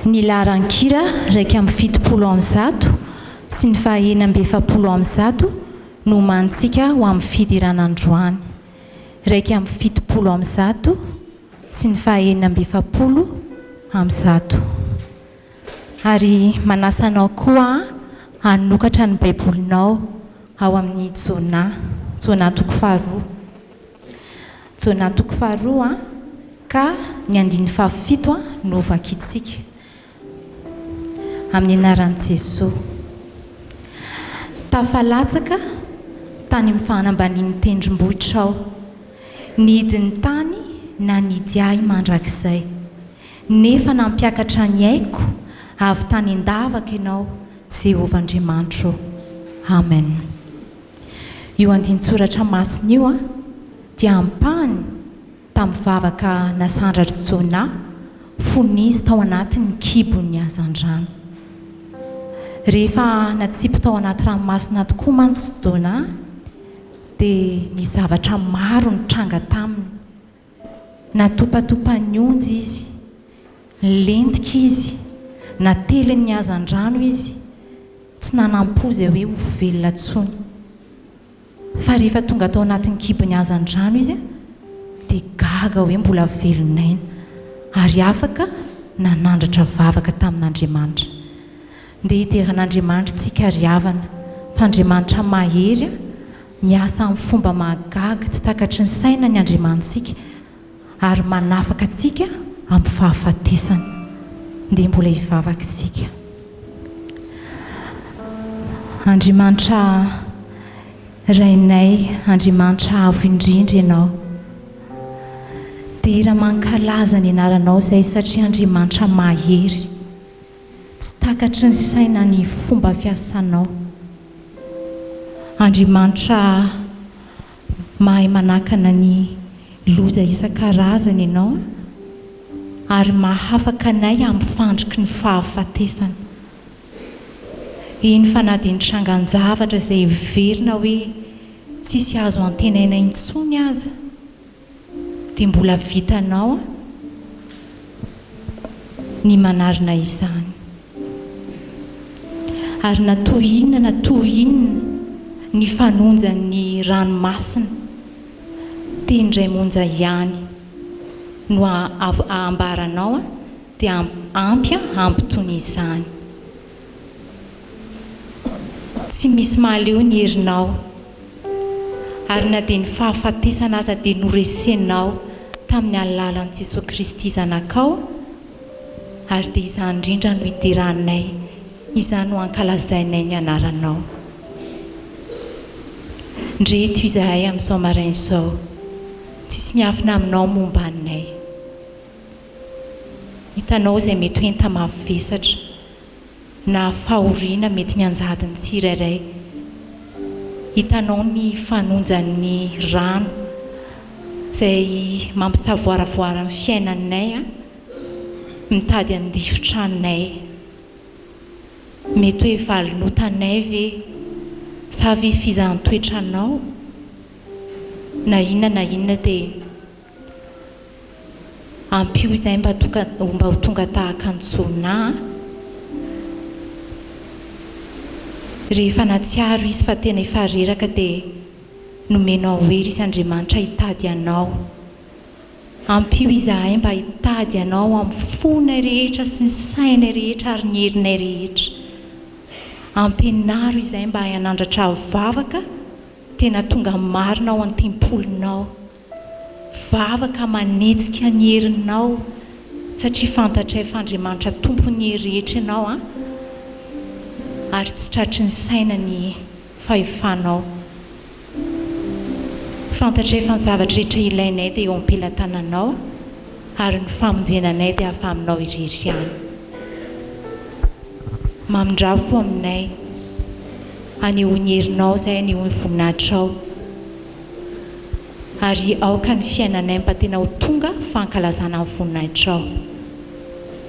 Ny laran-kira 270 sy ny 270 no mantsika ho amin'ny fidiran'androany. 270 sy ny 270. Ary manasanao koa hanokatra ny baibolinao ao amin'ny Jona toko faharoa. Jona toko faharoa ka ny 7 no vakitsika amin'ny anaran'i Jesosy. Tafalatsaka tany amin'ny fanambanian'ny tendrombohitra ao, nidiny tany na nidy ahy mandrakizay, nefa nampiakatra ny aiko avy tany an-davaka ianao Jehovah Andriamanitra. Amen. Io andin-tsoratra masina io dia ampahany tamin'ny vavaka nasandratra Jona, fonizy tao anatin'ny kibon'ny hazan-drano. Rehefa natsipo tao anaty ranomasina tokoa mantsy Jona, dia ny zavatra maro nitranga taminy. Natopatopany onjy izy, lentika izy, natelin'ny hazan-drano izy, tsy nanampozy hoe ho velona intsony. Fa rehefa tonga tao anatin'ny kibon'ny hazan-drano izy dia gaga hoe mbola velonaina, ary afaka nanandratra vavaka tamin'Andriamanitra. Dia hiteran'Andriamanitra tsika ry havana, fa Andriamanitra mahery miasa amin'ny fomba mahagaga tsy takatry ny saina ny Andriamantsika, ary manafaka tsika amin'ny fahafatesany. Dia mbola hivavaka isika. Andriamanitra rainay, Andriamanitra avo indrindra ianao, dia raha mankalaza ny anaranao izay satria Andriamanitra mahery, tsy takatry ny saina ny fomba fiasanao. Andriamanitra mahay manakana ny loza isan-karazany ianao, ary mahafaka anay amin'ny fandriky ny fahafatesana. Iny fa na dia nitrangan-javatra izay verina hoe tsisy azo antenaina intsony aza, dia mbola vitanao ny manarina izany. Ary na toy inona ny fanonjan'ny ranomasina, dia indray monja ihany no ambaranao dia ampy ampitony izany. Tsy misy mahaleo ny herinao, ary na dia ny fahafatesana aza dia noresenao tamin'ny alalan'i Jesosy Kristy zanakao, ary dia izany indrindra no hidiranay, izany no ankalazainay ny anaranao. Ndreto izahay amin'izao maraina izao, tsisy miafina aminao momba anay. Hitanao izay mety ho enta mavesatra na fahoriana mety mianjadiny tsirairay. Hitanao ny fanonjan'ny rano izay mampisavoaravoara ny fiainanay, mitady handifotra anay. Mety hoe valinotanay ve sa ve fizaham-toetranao, na inona dia ampio izay mba ho tonga tahaka ny Jona. Rehefa natsiaro izy fa tena efa reraka dia nomenao hery izy Andriamanitra hitady anao. Ampio izahay mba hitady anao amin'ny fonay rehetra sy ny sainay rehetra ary ny herinay rehetra. Ampianaro izahay mba hanandratra vavaka tena tonga marina ao an-tempolinao, vavaka manetsika ny herinao, satria fantatray fa Andriamanitra tompony rehetra ianao, ary tsy tratry ny saina ny fahefanao. Fantatray fa ny zavatra rehetra ilainay dia eo am-pelantananao, ary ny famonjenanay dia afa aminao irery ihany. Mamindrafo aminay, aneho ny herinao izay, aneho ny voninahitrao, ary aoka ny fiainanay mba tena ho tonga fankalazana amin'ny voninahitrao.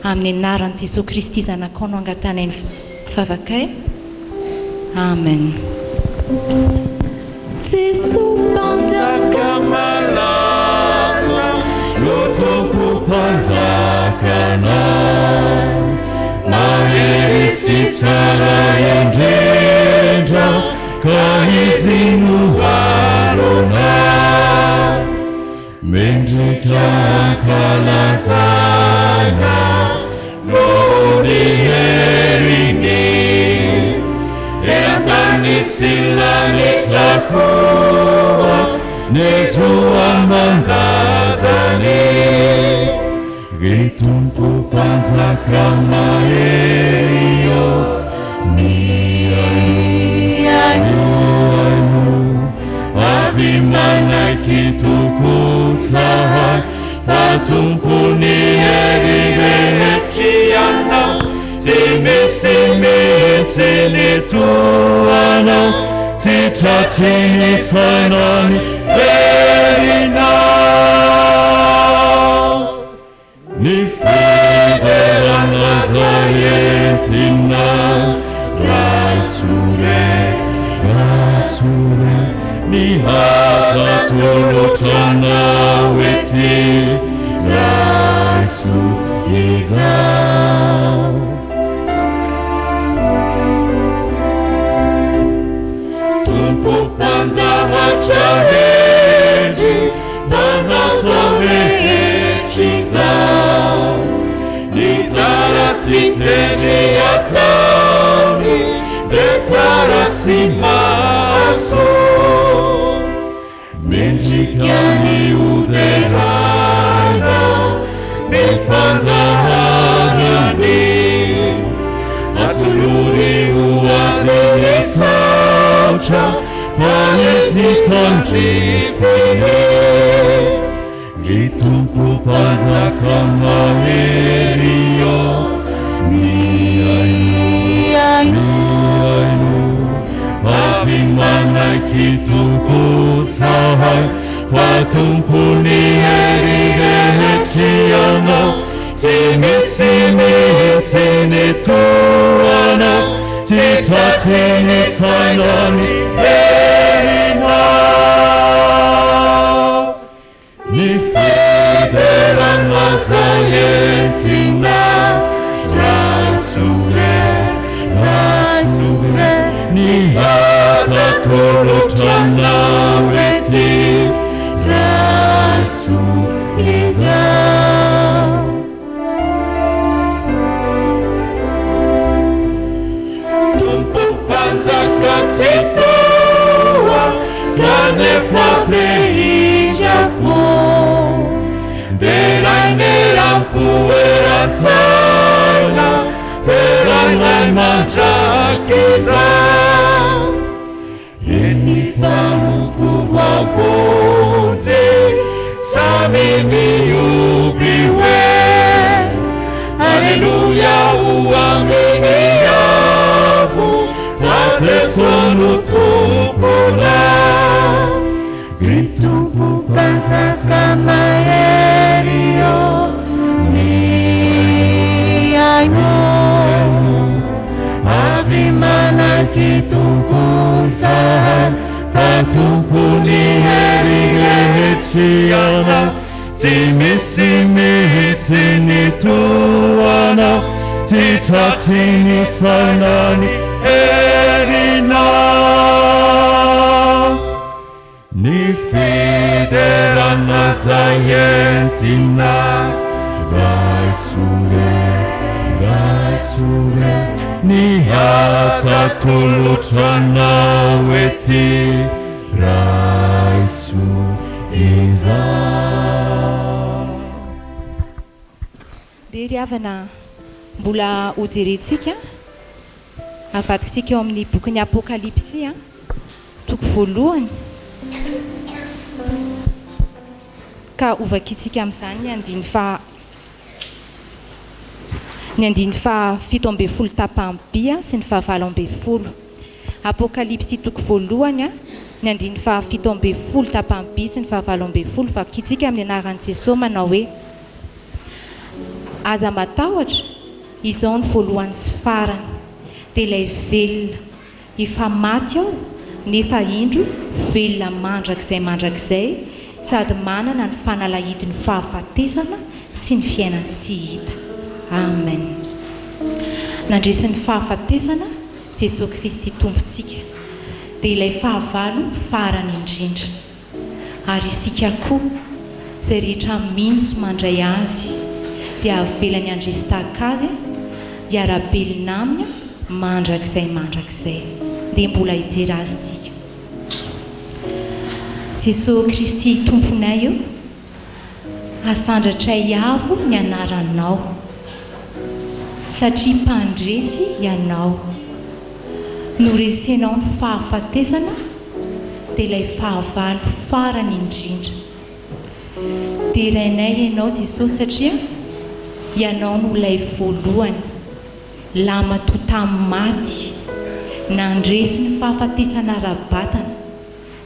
Amin'ny anaran'i Jesosy Kristy zanakao no angatanay ny favakay. Amen. Jesosy mpanjaka malaza, no tompo mpanjakana. tsara indrindra ka izy no arona mendrika ankalazana no ny heriny eantany sy lanetra koa nezoa mandazany ry tompo mpanjaka maherio miaino avy manaiky tokosahay fa tompony hery rehetrianao tsy misy mihitsy ny toanao tsy tratry ny sainany herinao ny fiderana zay entina rasore ny haja tolotranao ety raiso izao tompo mpandahatra hendry manazo rehetry izao ny zara sy tendry ataony de tsara sy maso mendrika ny oderana mifandaharany atolory ho azy ny saotra fa izy tandrifiny ry tompo mpanjaka maherio miaino avy manaiky tokosahay fa tompony hery rehetrianao tsy misy mihitsy ny toanao tsy tratry ny sainany herinao ny fiderana zay entina rasore ny haja tolotranao ety raiso izao tompo mpanjaka tsy toa kanefa mehitra fo derainy rampoeratsaina terainay mandraky izao eny mpanompo vavonjy samy mioby hoe alleluia ho aminy avo fa Jesu no tompona ry tompo mpanjaka maherio miaino avy manaiky tokosahay fa tompony hery rehetrianao tsy misy mihitsy ny toanao tsy tratry ny sainany herinao ny fiderana zay entina raisore ny haja tolotranao ety raiso izao dia ry havana mbola hojerentsika avadikitsika eo amin'ny bokin'ny apokalipsy toko voalohany ka ovakitsika amin'izany ny andiny fa 17 tapam-by sy ny fa 18. Apokalipsy toko voalohany ny andiny fa 17 tapam-by sy ny fa 18 vakitsika amin'ny anaran'i Jesosy manao hoe aza matahotra izao ny voalohany sy farany dia ilay velona efa maty ao nefa indro velona mandrakizay sady manana ny fanalahidiny fahafatesana sy ny fiainany tsy hita. Amen. nandresin'ny fahafatesana Jesosy Kristy tompontsika dia ilay fahavalo farany indrindra ary isika koa izay rehetra minso mandray azy dia avelany andresy tahaka azy hiara-belona aminy mandrakizay dia mbola hidera azy tsika. Jesosy Kristy tomponay io asandratray avo ny anaranao satria mpandresy ianao noresenao ny fahafatesana dia ilay fahavalo farany indrindra dia irainay ianao Jesosy satria ianao no ilay voalohany lamato tamin'ny maty nandresy ny fahafatesana ara-batana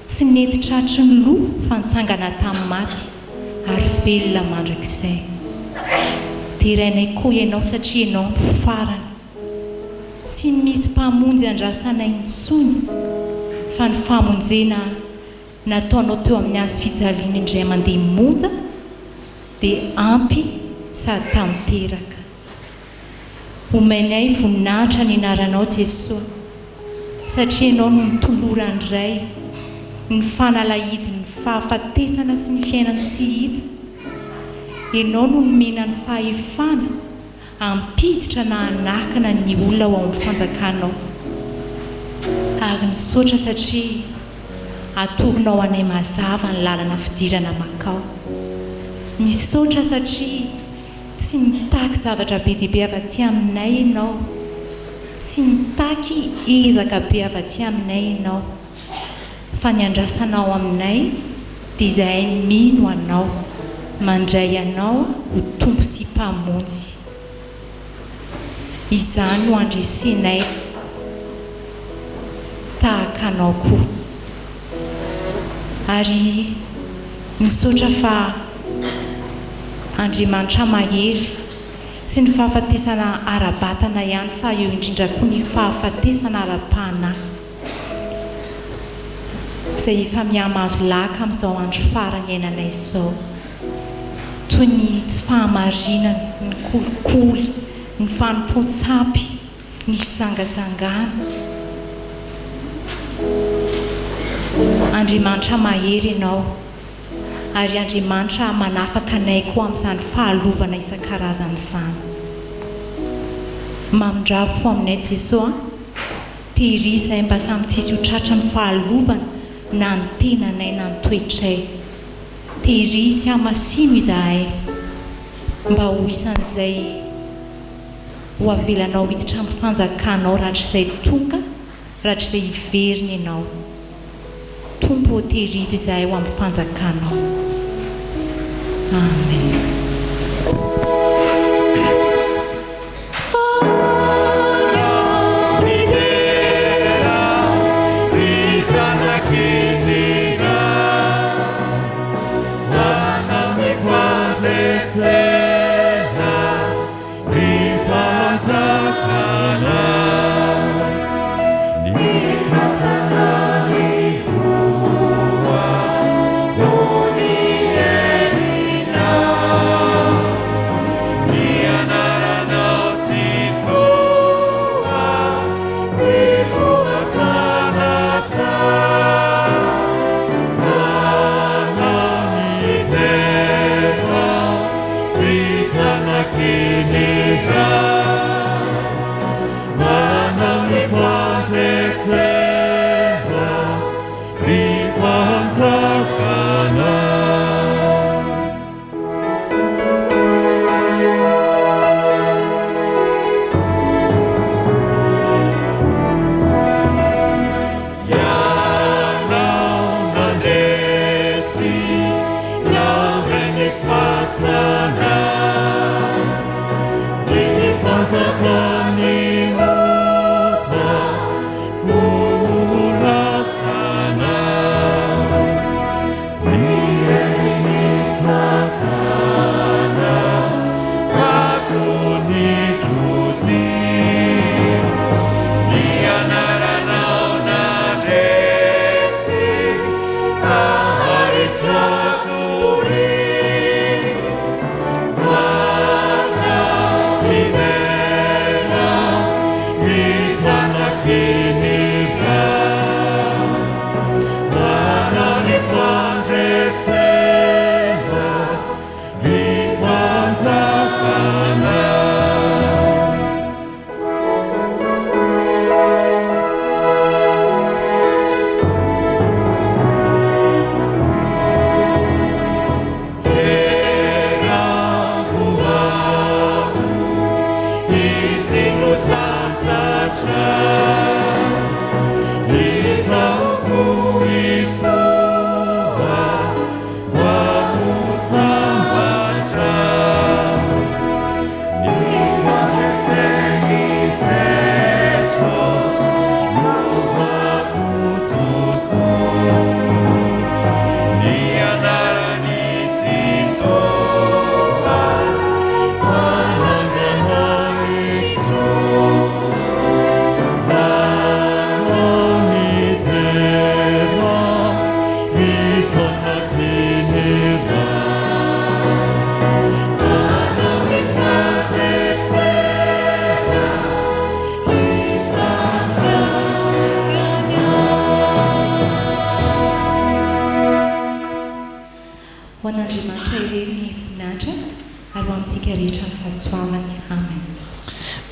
tsy nety tratry ny loha fa nitsangana tamin'ny maty ary velona mandrakizay. Dia irainay koa ianao satria ianao ny farany tsy misy mpamonjy andrasanay intsony fa ny famonjena nataonao teo amin'ny azo fijaliana indray mandeha monja dia ampy sady tamiteraka. Omenay voninahitra ny anaranao Jesosy satria ianao no nitolorany iray ny fanalahidin'ny fahafatesana sy ny fiainany tsy hita. Ianao no nomena ny fahefana ampiditra na anakana ny olona ao amin'ny fanjakanao ary nisaotra satria atoronao anay mazava ny lalana fidirana makao. Nisaotra satria tsy mitaky zavatra be dia be avy aty aminay ianao, tsy mitaky ezaka be avy aty aminay ianao, fa ny andrasanao aminay dia izahay mino anao, mandray anao ho tompo sy mpamonjy. Izany no andresenay tahaka anao koa. Ary misaotra fa Andriamanitra mahery tsy ny fahafatesana ara-batana ihany fa eo indrindra koa ny fahafatesana ara-panahy izay efa miha-mahazo laka amin'izao andro farany iainanay izao, toy ny tsy fahamarinana, ny kolikoly, ny fanompo-tsapy, ny fijangajangana. Andriamanitra mahery ianao ary Andriamanitra manafaka anay koa amin'izany fahalovana isan-karazany izany. Mamindrafo aminay Jesosy tehirizo izahay mba samy tsisy ho tratra ny fahalovana na ny tenanay na ny toetray. Tehirizo hamasino izahay mba ho isan'izay ho avelanao hiditra amin'ny fanjakanao rahatr'izay tonga, rahatr'izay hiveriny ianao. Tompo ho tehirizo izahay ho amin'ny fanjakanao. Amen.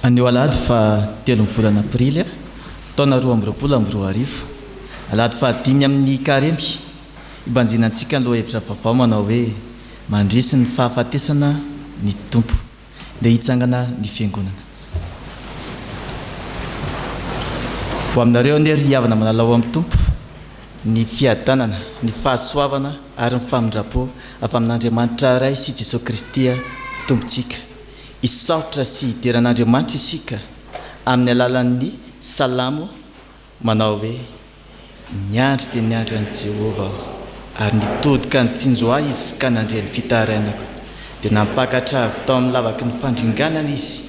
Anio alahady fa 3 volana aprily taona 2022 alahady fa 5 amin'ny karemby ibanjinantsika aloha hevitra vaovao manao hoe mandrisy ny fahafatesana ny tompo dia hitsangana ny fiangonana. Ho aminareo ny ry havana manalao amin'ny tompo ny fiadanana, ny fahasoavana ary ny famindrapo avy amin'Andriamanitra iray sy Jesosy Kristy tompontsika. Isaotra sy hideran'Andriamanitra isika amin'ny alalan'ny salamo manao hoe niandry dia niandry an'i Jehova ary nitodika nitsinjo ahy izy ka nandre ny fitarainako dia nampakatra avy tao amin'ny lavaky ny fandringanana izy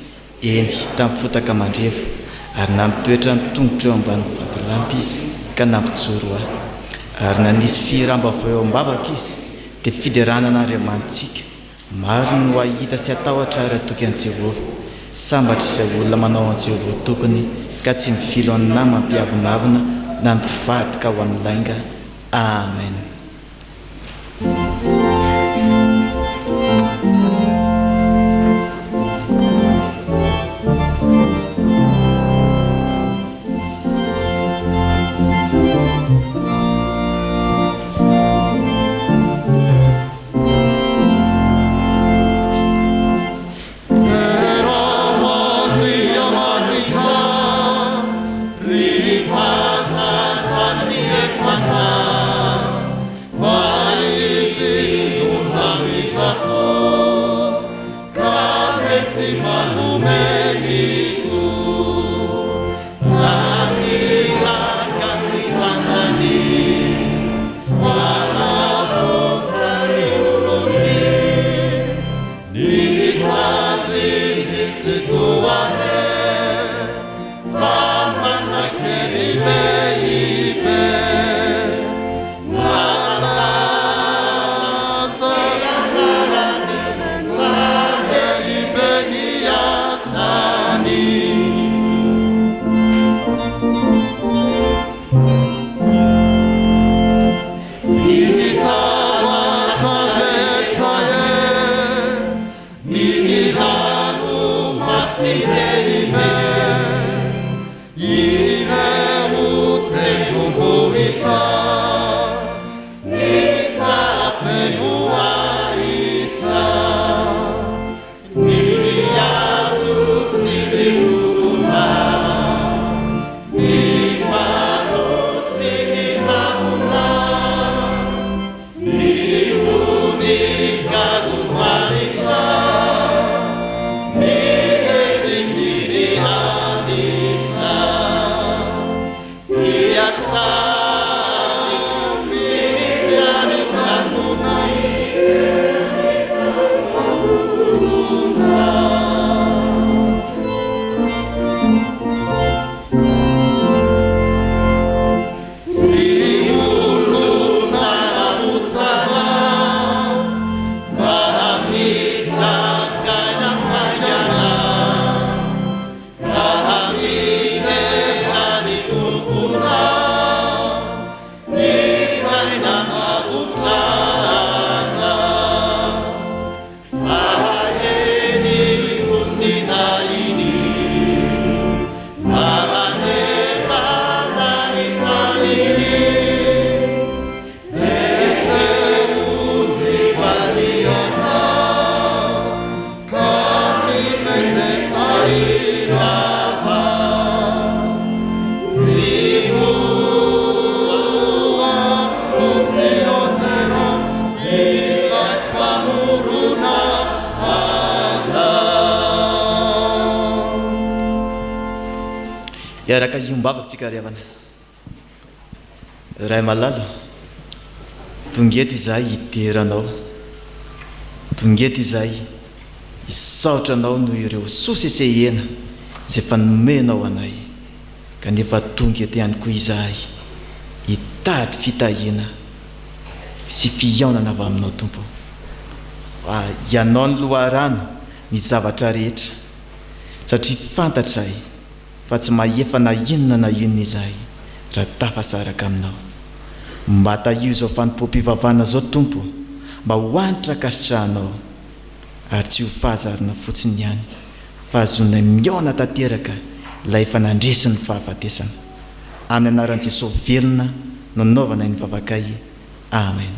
eny tamin'ny fotaka mandrevo ary nampitoetra ny tongotra eo ambanin'ny vatolampy izy ka nampijoro ahy ary nanisy firambavao eo ambavaka izy dia fideranan'Andriamanitsika maro no ahita sy atahotra ary atoky an'i Jehova sambatra izay olona manao an'i Jehova tokony ka tsy mifilo amin'ny nama mampiavonavina na mpivadika ho amin'ny lainga. Amen. Iaraka iombavaka tsika ry havana ray malalo tongeto izahay hideranao tongeto izahay hisaotranao noho ireo sosesehena izay efa nomenao anay kanefa tongeto ihany koa izahay hitady fitahiana sy fihaonana avy aminao tompo ianao ny loharano ny zavatra rehetra satria fantatray fa tsy mahefa na inona na inona izahay raha tafasaraka aminao. Mba tahio izao Fanompoam-Pivavahana zao tompo mba ho anitra kasitrahanao ary tsy ho fahazarina fotsiny ihany fa azona miona tanteraka ilay efa nandresi ny fahafatesana. Amin'ny anaran'i Jesosy velona no naovana ny vavakay. Amen.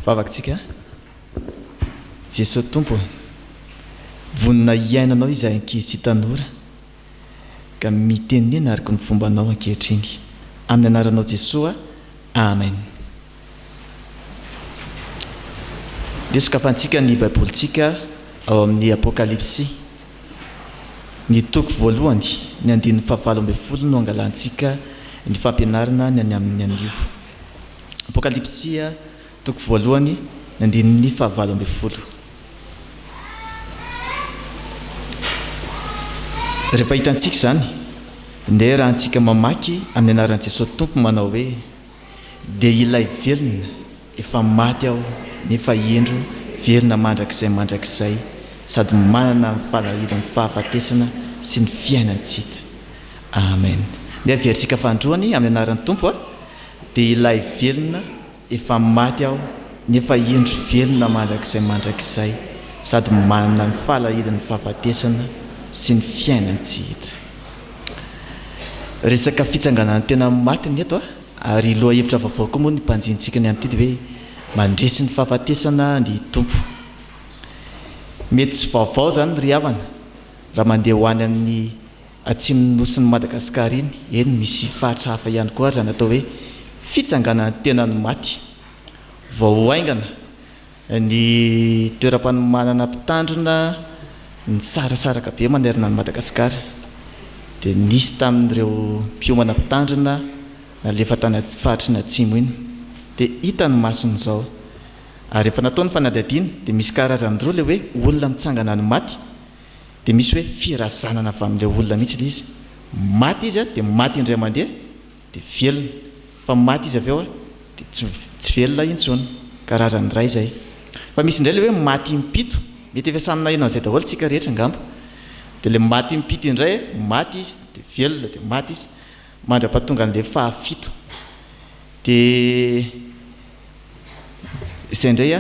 Vavakatsika, Jesosy Tompo, vonona iainanao izahay ankizy sy tanora ka mitenena araka ny fombanao ankehitriny. Amin'ny anaranao Jesosy, amen. Dia sokafantsika ny baibolitsika ao amin'ny Apokalipsy, ny toko voalohany, ny 9:20 no angalantsika ny fampianarana ny amin'ny andivo. Apokalipsy toko voalohany ny 9:20. Rehefa hitantsika izany, dia rahantsika mamaky amin'ny anaran'i Jesosy Tompo manao hoe: dia ilay velona efa maty aho nefa endro velona mandrakizay sady manana ny falahidiny fahafatesana sy ny fiainantsika. Amen. Dia averintsika fandroany amin'ny anaran'ny Tompo, dia ilay velona efa maty aho nefa endro velona mandrakizay sady manana ny falahidiny fahafatesana sy ny fiainantsika. Resaka fitsanganana tena maty ny eto, ary loha hevitra vaovao koa moa ny mpanjintsika ny anty hoe mandresy ny fahafatesana ny Tompo. Mety tsy vaovao zany ry havana raha mandeha ho any amin'ny atsimon'ny nosy ny Madagasikara iny, eny misy faritra hafa ihany koa zany atao hoe fitsanganana tena ny maty. Vao haingana ny toeram-panomanana mpitandrina ny sarasaraka be manerana ny Madagasikara, dia nisy tamin'ireo mpiomana mpitandrina nalefa tany faritry ny atsimo iny, dia hita ny masony izao. Ary rehefa natao ny fanadihadiana dia misy karazany roa le hoe olona mitsangana ny maty, dia misy hoe firazanana avy amin'ilay olona mihitsy ilay izy. Maty izy dia maty indray mandeha dia velona, fa maty izy avy eo dia tsy velona intsony. Karazany iray izay. Fa misy indray le hoe maty impito, mety efa samy naheno an'izay daholo tsika rehetra angamba. Dia le maty impito indray, maty izy dia velona dia maty izy, mandra-pahatonga an'ilay fahafito. Dia izay indray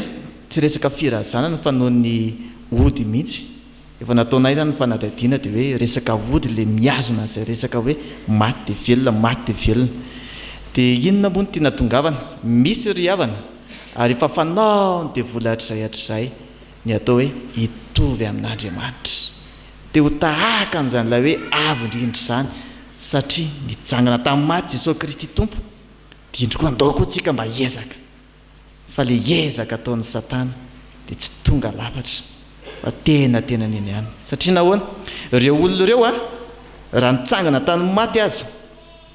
tsy resaka firazanana fa noho ny ody mihitsy. Efa nataonay zany ny fanadihadiana dia hoe resaka ody le miazona izay resaka hoe maty dia velona, maty dia velona. Dia inona moa no tiana tongavana? Misy ry havana, ary efa fanao dia vola hatrizay ny atao hoe hitovy amin'Andriamanitra. Dia ho tahaka an'izany ilay hoe avo indrindra izany, satria nijangana tamin'ny maty Jesosy Kristy Tompo, dia indro koa andao koa tsika mba hiezaka. Fa le hiezaka ataon'ny Satana dia tsy tonga lafatra, fa tena neny ihany. Satria nahoana? Ireo olona ireo raha nitsangana tamin'ny maty aza,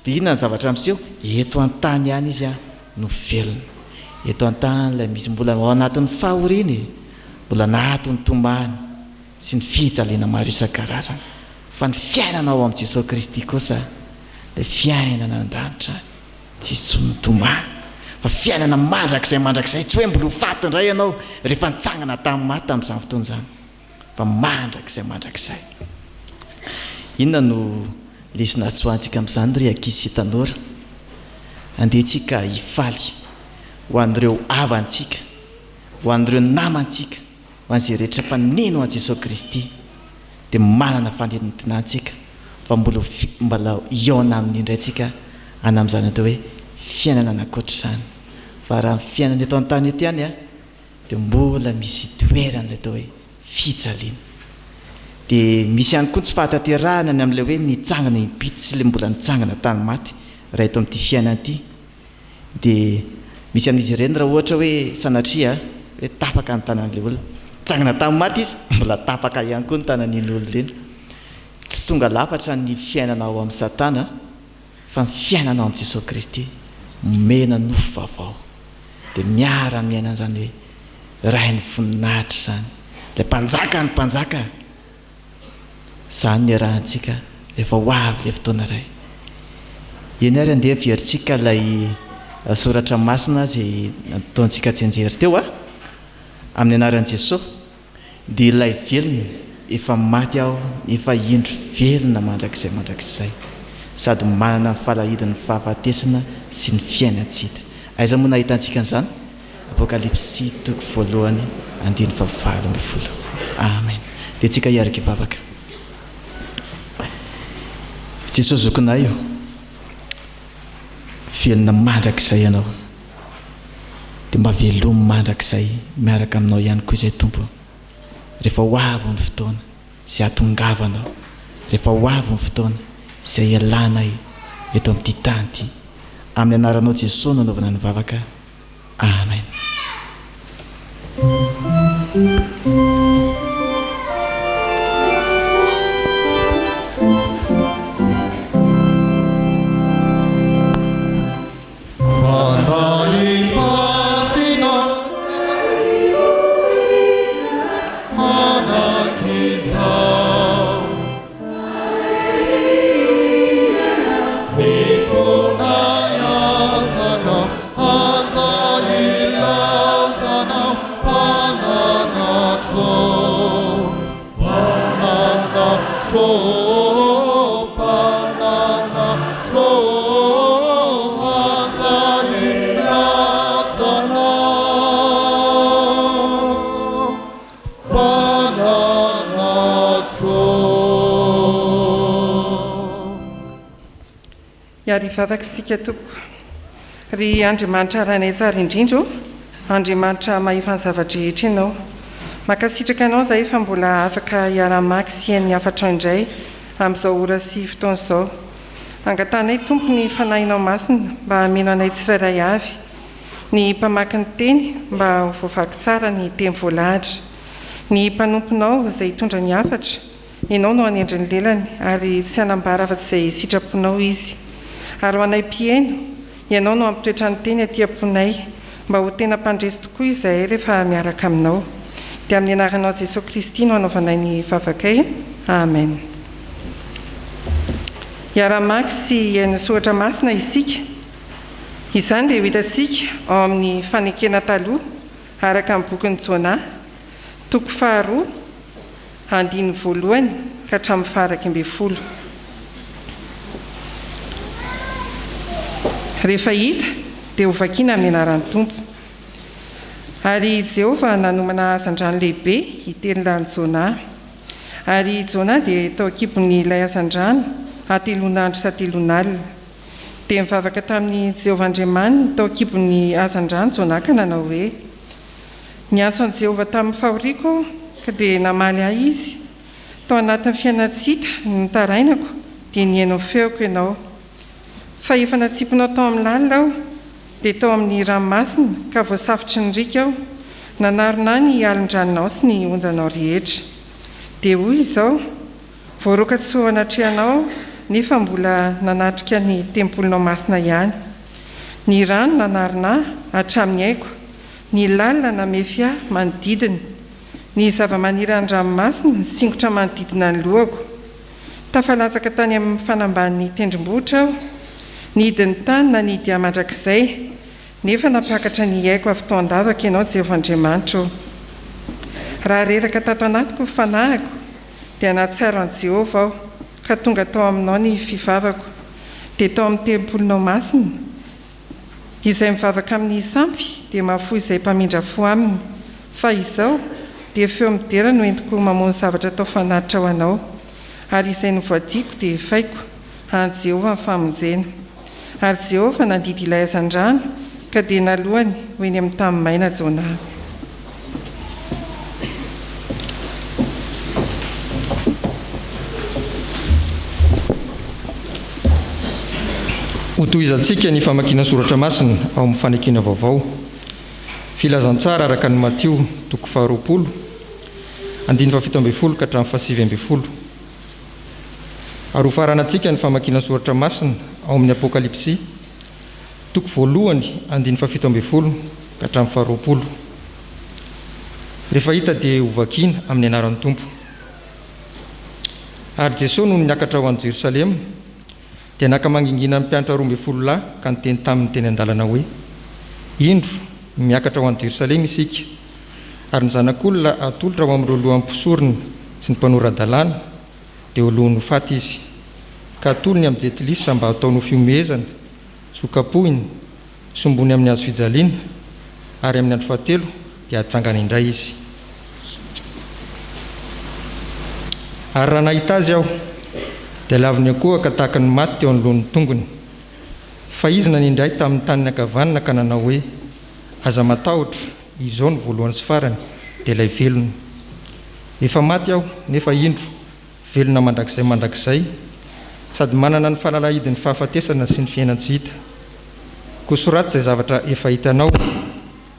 dia inona ny zavatra amin'izeo? Eto an-tany ihany izy no velona. Eto an-tany ilay misy mbola ao anatin'ny fahoriana, mbola anatin'ny tomany sy ny fijaliana maro isan-karazany. Fa ny fiainana ao amin'i Jesosy Kristy kosa, ilay fiainana an-danitra tsisy tomany, fa fiainana mandrakizay, tsy hoe mbola ho faty indray ianao rehefa nitsangana tamin'ny maty tamin'izany fotoana izany, fa mandrakizay. Inona no lesona atsoantsika amin'izany ry ankizy sy tanora? Andehantsika hifaly ho an'ireo havantsika, ho an'ireo namantsika, ho an'izay rehetra fa neno an Jesosy Kristy, dia manana fanentinantsika fa mbola iona amin'ny indray tsika anam'izany atao hoe fiainana nakoatra izany fa raha fiainana eto an-tany eto ihany dia mbola misy toerana atao hoe fijaliana dia misy ihany koa tsy fahatanterahana ny amin'ilay hoe nitsangana impito sy ilay mbola nitsangana tany maty raha eto amin'ity fiainana ity dia misy amin'izy ireny raha ohatra hoe sanatria hoe tapaka ny tanan'ilay olona nitsangana tany maty izy mbola tapaka ihany koa ny tanan'iny olona ireny tsy tonga lafatra ny fiainana ao amin'ny satana fa ny fiainana ao amin'i Jesosy Kristy mena nofo vaovao dia miara-miaina an'izany hoe ray ny voninahitra izany ilay mpanjaka ny mpanjaka izany ny arahantsika rehefa ho avy ilay fotoana iray eny ary andeha verintsika ilay soratra masina izay nataontsika tsenjery teo amin'ny anaran'i Jesosy dia ilay velona efa maty aho efa indro velona mandrakizay sady manana ny falahidiny fahafatesana sy ny fiainantsika aiza moa nahitantsika an'izany Apokalipsy 1:9-20 amen dia tsika hiaraka hivavaka Jesosy zokinay io velona mandrakizay ianao dia mba velomy mandrakizay miaraka aminao ihany koa izay tompo rehefa ho avy ny fotoana izay hatongavanao rehefa ho avy ny fotoana izay ialanay eto amin'ity tany ity amin'ny anaranao Jesosy nanaovana ny vavaka amen Iary vavaka isika toko ry Andriamanitra ranay tsara indrindra Andriamanitra mahefany zavatra rehetra ianao makasitraka anao izahay fa mbola afaka hiara-maka sy hain'ny hafatra indray amin'izao ora sy fotoana izao angatanay tompo ny fanahinao masina mba hameno anay tsirairay avy ny mpamaky ny teny mba ho voavaky tsara ny teny voalahatra ny mpanomponao izay hitondra ny hafatra ianao no hanendry ny lelany ary tsy hanambara afa-tsy izay sitraponao izy ary ho anay mpiaino ianao no ampitoetra ny teny aty am-ponay mba ho tena mpandresy tokoa izahay rehefa miaraka aminao dia amin'ny anaranao Jesosy Kristy no hanaovanay ny vavakay amen iara-maky sy hiaino soratra masina isika izany dia ho hitantsika ao amin'ny fanekena taloha araka amin'ny bokin'ny Jona toko 2 andiny voalohany ka hatramin'ny 11. Rehefa hita dia ho vakiana amin'ny anaran'ny Tompo. Ary Jehovah nanomana hazandrano lehibe hitelon'ilany Jona. Ary Jona dia tao akibon'ilay hazandrano atelon'andro sy atelon'alina. Dia mivavaka tamin'ny Jehovah Andriamanitra tao akibon'ny hazandrano Jona ka nanao hoe niantso an'i Jehovah tamin'ny fahoriako ka dia namaly ahy izy. Tao anatin'ny fiainantsika ny tarainako dia nihaino feoko ianao. Fa efa natsiponao tao amin'ny lalina aho dia tao amin'ny ranomasina ka voasafotry ny rika aho nanarona ny alindranonao sy ny onjanao rehetra. Dia hoy izao voaroka tsy ho anatrehanao nefa mbola nanatrika ny tempolinao masina ihany. Ny rano nanarona hatramin'ny haiko, ny lalina namefy ahy manodidina, ny zava-maniry an-dranomasina singotra manodidina ny lohako. Tafalatsaka tany amin'ny fanamban'ny tendrombohitra aho, nidiny tany na nidy mandrakizay, nefa napakatra ny haiko avy tao an-davaka ianao Jehovah Andriamanitra. Raha reraka tato anatiko ny fanahiko, dia nahatsiaro an'i Jehovah aho, ka tonga tao aminao ny fivavako, dia tao amin'ny tempolinao masina. Izay mivavaka amin'ny sampy dia mahafoy izay mpamindra fo aminy, fa izao dia feo midera no entiko mamono zavatra tao fanatitra ho anao. ary izay novoadiako dia faiko any Jehova ny famonjena. Ary Jehova nandidy ilay hazan-drano ka dia nalohany ho eny amin'ny tany maina Jona. Hotohizantsika ny famakiana soratra masina ao amin'ny fanekena vaovao. Filazantsara araka ny Matio 20 17 ka hatramin'ny 19. Ary hofaranantsika ny famakiana soratra masina ao amin'ny Apokalipsy 1:17 ka hatramin'ny 20. Rehefa hita dia hovakiana amin'ny anaran'ny Tompo. Ary Jesosy no niakatra ho an'i Jerosalema dia naka mangingina amin'ny mpianatra 12 lahy ka niteny taminy teny an-dalana hoe: indro miakatra ho an'i Jerosalema isika, ary ny zanak'olona atolotra ho amin'ireo lohan'ny mpisorony sy ny mpanorad-dalàna dia olohany ho faty izy, ka atolony amin'ny jetilisa mba ataony ho fiomehezana, sokapohiny, sombony amin'ny hazo fijaliana, ary amin'ny andro fahatelo dia hatsangana indray izy. Ary raha nahita azy aho dia laviny akoha ka tahaka ny maty teo anoloan'ny tongony. Fa izy nanindray tamin'ny taniny ankavanana ka nanao hoe: aza matahotra, izao ny voalohany sy farany dia ilay velona. Efa maty aho nefa indro velona mandrakizay, sady manana ny fahalalahidin'ny fahafatesana sy ny fiainan-tsy hita. Kosoraty izay zavatra efa hitanao,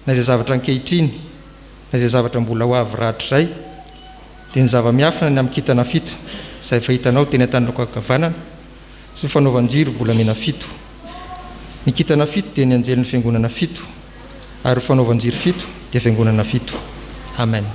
na izay zavatra ankehitriny, na izay zavatra mbola ho avy rahatrizay, dia ny zava-miafina ny amin'ny kintana 7 izay efa hitanao teny an-tanako ankavanana sy fanaovan-jiro volamena 7. Ny kintana 7 dia ny anjelin'ny fiangonana 7, ary fanaovan-jiro 7 dia fiangonana 7. Amen.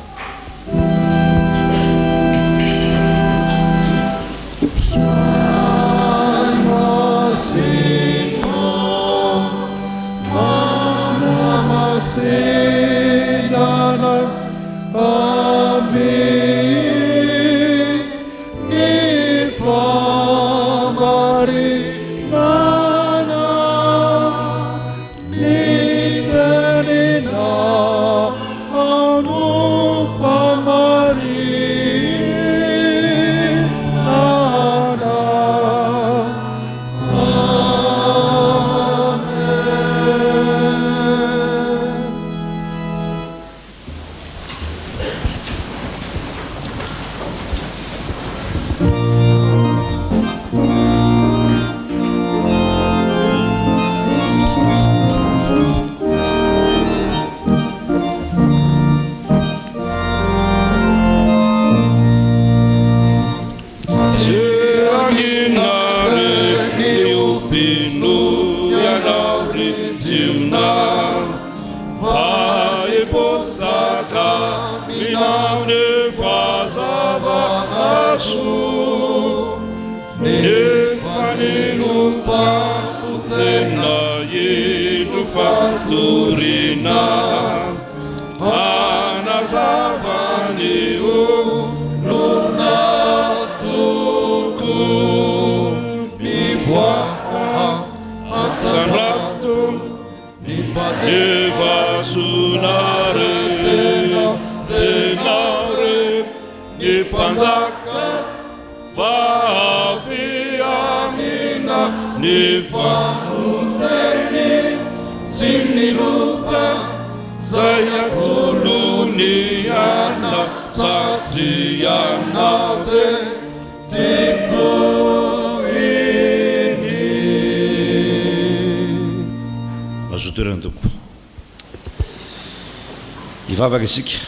Ivavaka isika.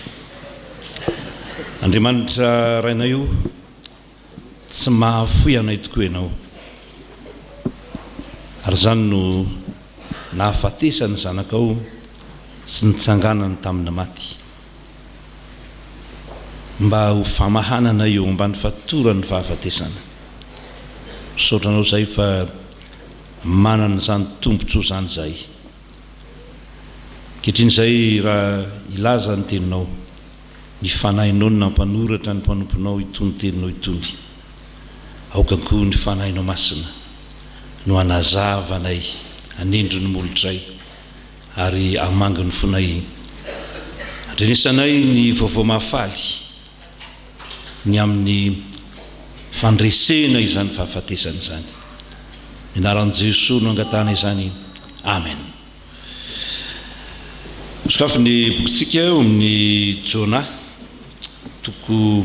Andriamanitra raina io tsy mahafoy anay tokoa ianao, ary zany no nahafatesany zanakao sy nitsanganany tamin'ny maty, mba ho famahanana eo ambany fatorany fahafatesana. Misaotranao zay fa manana zany tombontsoa zany zay. Ketrin'izay raha ilaza ny teninao, ny fanahinao ny nampanoratra ny mpanomponao itony teninao itony, aoka koa ny fanahinao masina no anazava anay, anendro ny molotray ary amango ny fonay. Andrenisanay ny vaovao mahafaly ny amin'ny fandresena izany fahafatesana izany. Anaran'i Jesosy no angatana izany. Amen. Sokafy ny bokintsika eo amin'ny Jona toko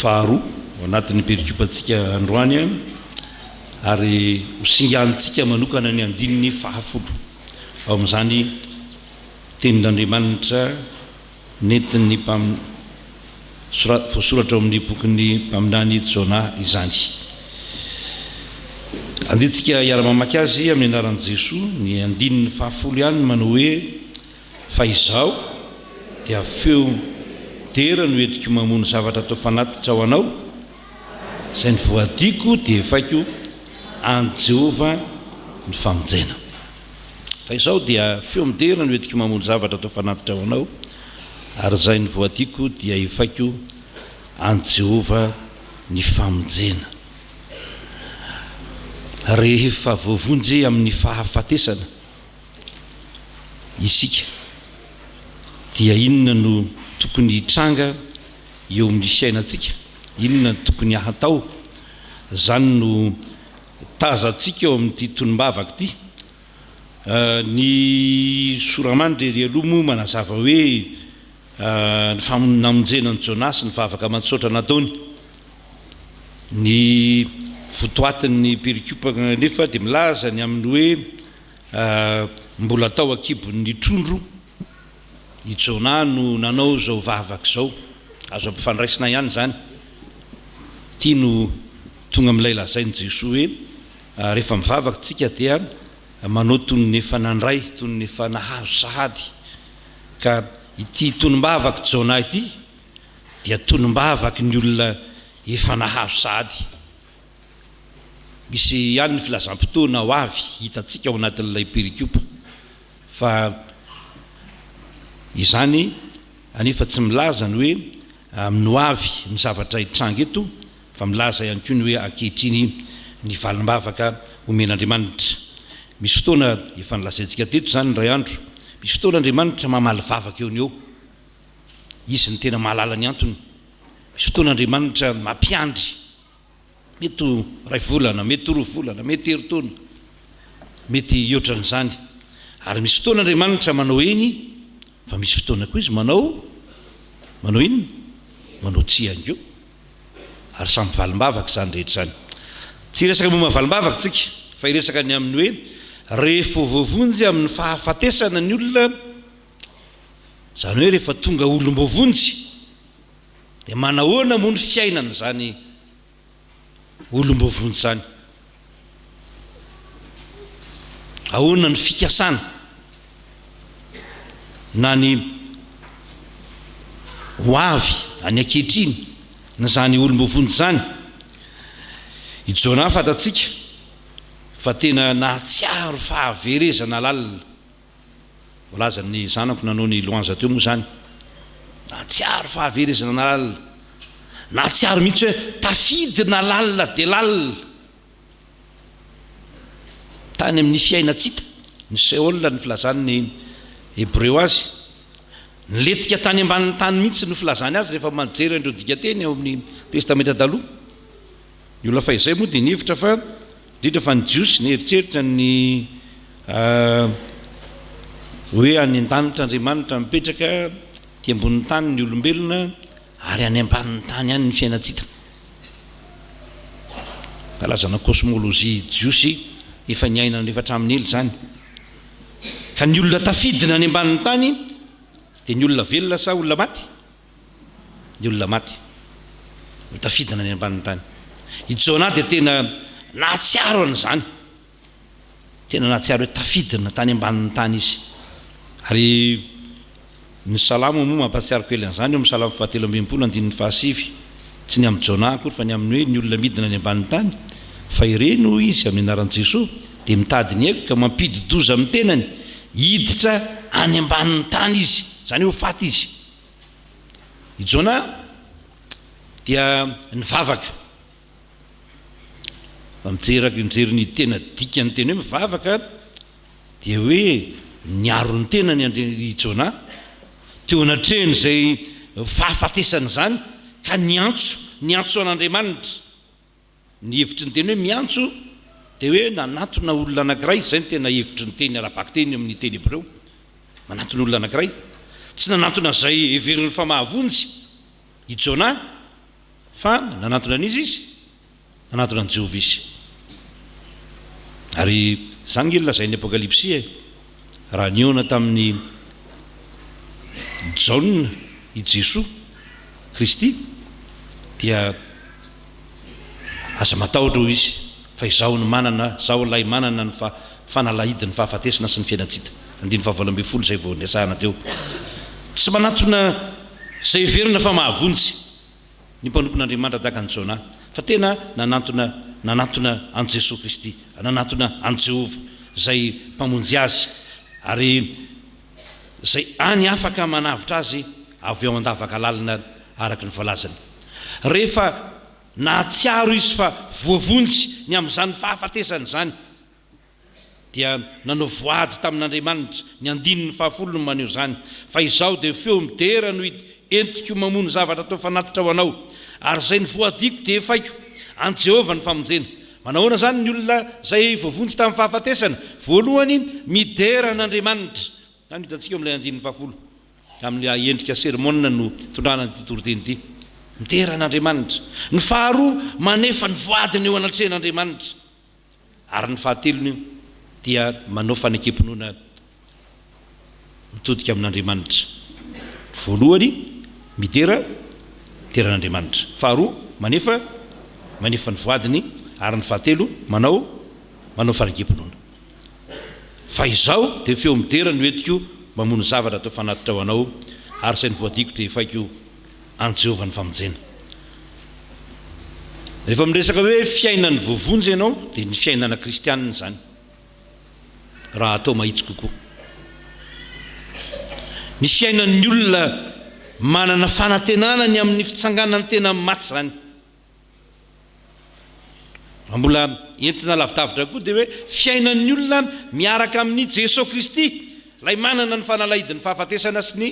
2 ao anatin'ny perikupantsika androany ary hosingantsika manokana ny andininy 10 ao amin'izany tenin'Andriamanitra nentin'ny voasoratra ao amin'ny bokin'ny mpaminany Jona izany. Anditsika iara-mamaky azy amin'ny anaran'i Jesosy ny andininy 10 ihany manao hoe fa izao dia feo tera no entiko mamono zavatra atao fanatitra ao anao, izay ny voadiko dia efaiko an Jehova ny famonjena. Fa izao dia feo midera no entiko mamono zavatra atao fanatitra ao anao, ary izay ny voadiko dia efaiko an Jehova ny famonjena. Rehefa voavonjy amin'ny fahafatesana isika dia inona no tokony hitranga eo amin'ny fiainantsika, inona no tokony hatao, zany no tazantsika eo amin'ity tonombavaka ity. Ny soramandry ery aloha moa manazava hoe ny famonamonjena ny Jona sy ny vavaka aman-tsaotra nataony. Ny votoatin'ny perikopana nefa dia milaza ny amin'ny hoe mbola tao akibon'ny trondro ny Jona no nanao zao vavaka zao, azo ampifandraisina ihany zany. Ity no tonga amin'ilay lazain'i Jesosy hoe rehefa mivavaka tsika dia manao tony ny efa nandray, tony ny efa nahazo sahady. Ka ity tonombavaka Jona ity dia tonombavaka ny olona efa nahazo sahady. Misy ihany ny filazam-potoana ho avy hitantsika ao anatin'ilay perikopa, fa izany anefa tsy milaza ny hoe amin'ny ho avy ny zavatra hitranga eto, fa milaza ihany koa ny hoe ankehitriny ny valim-bavaka omen'Andriamanitra. Misy fotoana efa nilazaintsika teto zany ray andro, misy fotoana Andriamanitra mamaly vavaka eo ny eo, izy ny tena mahalala ny antony. Misy fotoana Andriamanitra mampiandry, mety ray volana, mety 2 volana, mety herintaona, mety ohatran'izany. Ary misy fotoana Andriamanitra manao eny, fa misy fotoana koa izy manao inona? Manao tsia angeo. Ary samy valim-bavaka zany rehetra zany. Tsy resaka momba valim-bavaka tsika, fa iresaka ny amin'ny hoe rehefa voavonjy amin'ny fahafatesana ny olona, zany hoe rehefa tonga olom-bovonjy dia manahoana moa ny fiainana zany olom-bovonjy zany, ahoana ny fikasana na ny ho avy any ankehitriny na zany olom-bovonjy zany. I Jona fatatsika fa tena nahatsiaro fahaverezana lalina, volaza ny zanako nanao ny loanza teo moa zany, nahatsiaro fahaverezana lalina, nahatsiaro mihitsy hoe tafidina lalina dia lalina tany amin'ny fiainatsita. Ny Seola ny filazan'ny Hébreu azy, niletika tany ambanin'ny tany mihitsy no filazany azy rehefa manjery andreo dikateny ao amin'ny testamenta taloha. Ny olona fa izay moa dia nihevitra fa indrindra fa ny jiosy nieritreritra ny hoe any an-danitra Andriamanitra mipetraka ty ambonin'ny tany ny olombelona, ary any ambanin'ny tany any ny fiainatsita. Kalazana cosmologie jiosy efa niainana rehefa hatramin'ny ely zany. Ka ny olona tafidina any ambanin'ny tany dia ny olona velona sa olona maty? Ny olona maty no tafidina any ambanin'ny tany. I Jona dia tena nahatsiaro an'izany, tena nahatsiaro hoe tafidina tany ambanin'ny tany izy. Ary ny salamo moa mampatsiaro kely an'izany eo amin'ny salamo 7:1 tsy ny amin'ny Jona akory fa ny amin'ny hoe ny olona midina any ambanin'ny tany, fa ireno izy amin'ny anaran'i Jesosy dia mitady ny aiko ka mampididoza amin'ny tenany, hiditra any ambanin'ny tany izy, zany hoe ho faty izy. I Jona dia nivavaka, mijery ny tena dikany teny hoe mivavaka dia hoe niaro ny tenany i Jona teo anatrehany izay fahafatesana zany, ka niantso an'Andriamanitra ny hevitry ny teny hoe miantso dia hoe nanatona olona anankiray zay ny tena hevitry ny teny ara-baky teny amin'ny teny hebreo manatona olona anankiray tsy nanatona zay everiny fa mahavonjy i Jona fa nanatona an'izy izy nanatona an Jehovah izy ary zany ilona zay ny apokalipsia raha niona tamin'ny jauna i Jesoa Kristy dia aza matahotra ho izy fa izaho ny manana zaho lay manana ny fanalahidiny fahafatesana sy ny fiainatsita 9:12 zay vao niasahana teo tsy manatona zay verina fa mahavonjy ny mpanompon'Andriamanitra tahaka ny Jona fa tena nanatona an Jesoa Kristy nanatona an Jehovah zay mpamonjy azy ary zay any afaka manavitra azy avy ao andavaka lalina araka ny voalazany rehefa nahatsiaro izy fa voavonjy ny amin'izany fahafatesany zany dia nanao voady tamin'Andriamanitra ny 10 no maneho zany fa izaho dia feo midera no entiko mamono zavatra atao fanatitra ho anao ary zay ny voadiko dia efaiko an Jehovah ny famonjena manahoana zany ny olona zay voavonjy tamin'ny fahafatesana voalohany midera an'Andriamanitra zany hitantsika amin'ilay 10 amin'ny endrika sermona no tondrana ny toriteny ity midera an'Andriamanitra ny faharoa manefa ny voadiny eo anatrehan'Andriamanitra ary ny fahatelony dia manao fanekempinoana mitodika amin'Andriamanitra voalohany midera an'Andriamanitra faharoa manefa ny voadiny ary ny fahatelo manao fanekempinoana fa izaho dia feo midera no entiko mamono zavatra atao fanatitra ho anao ary zay ny voadiko dia efaiko an Jehovah ny famonjena rehefa miresaka hoe fiainany voavonjy ianao dia ny fiainana kristianina zany raha atao mahitsy kokoa ny fiainan'ny olona manana fanantenanany amin'ny fitsanganany tena maty zany mbola entina lavidavitra koa dia hoe fiainan'ny olona miaraka amin'ny Jesoa Kristy lay manana ny fanalahidiny fahafatesana sy ny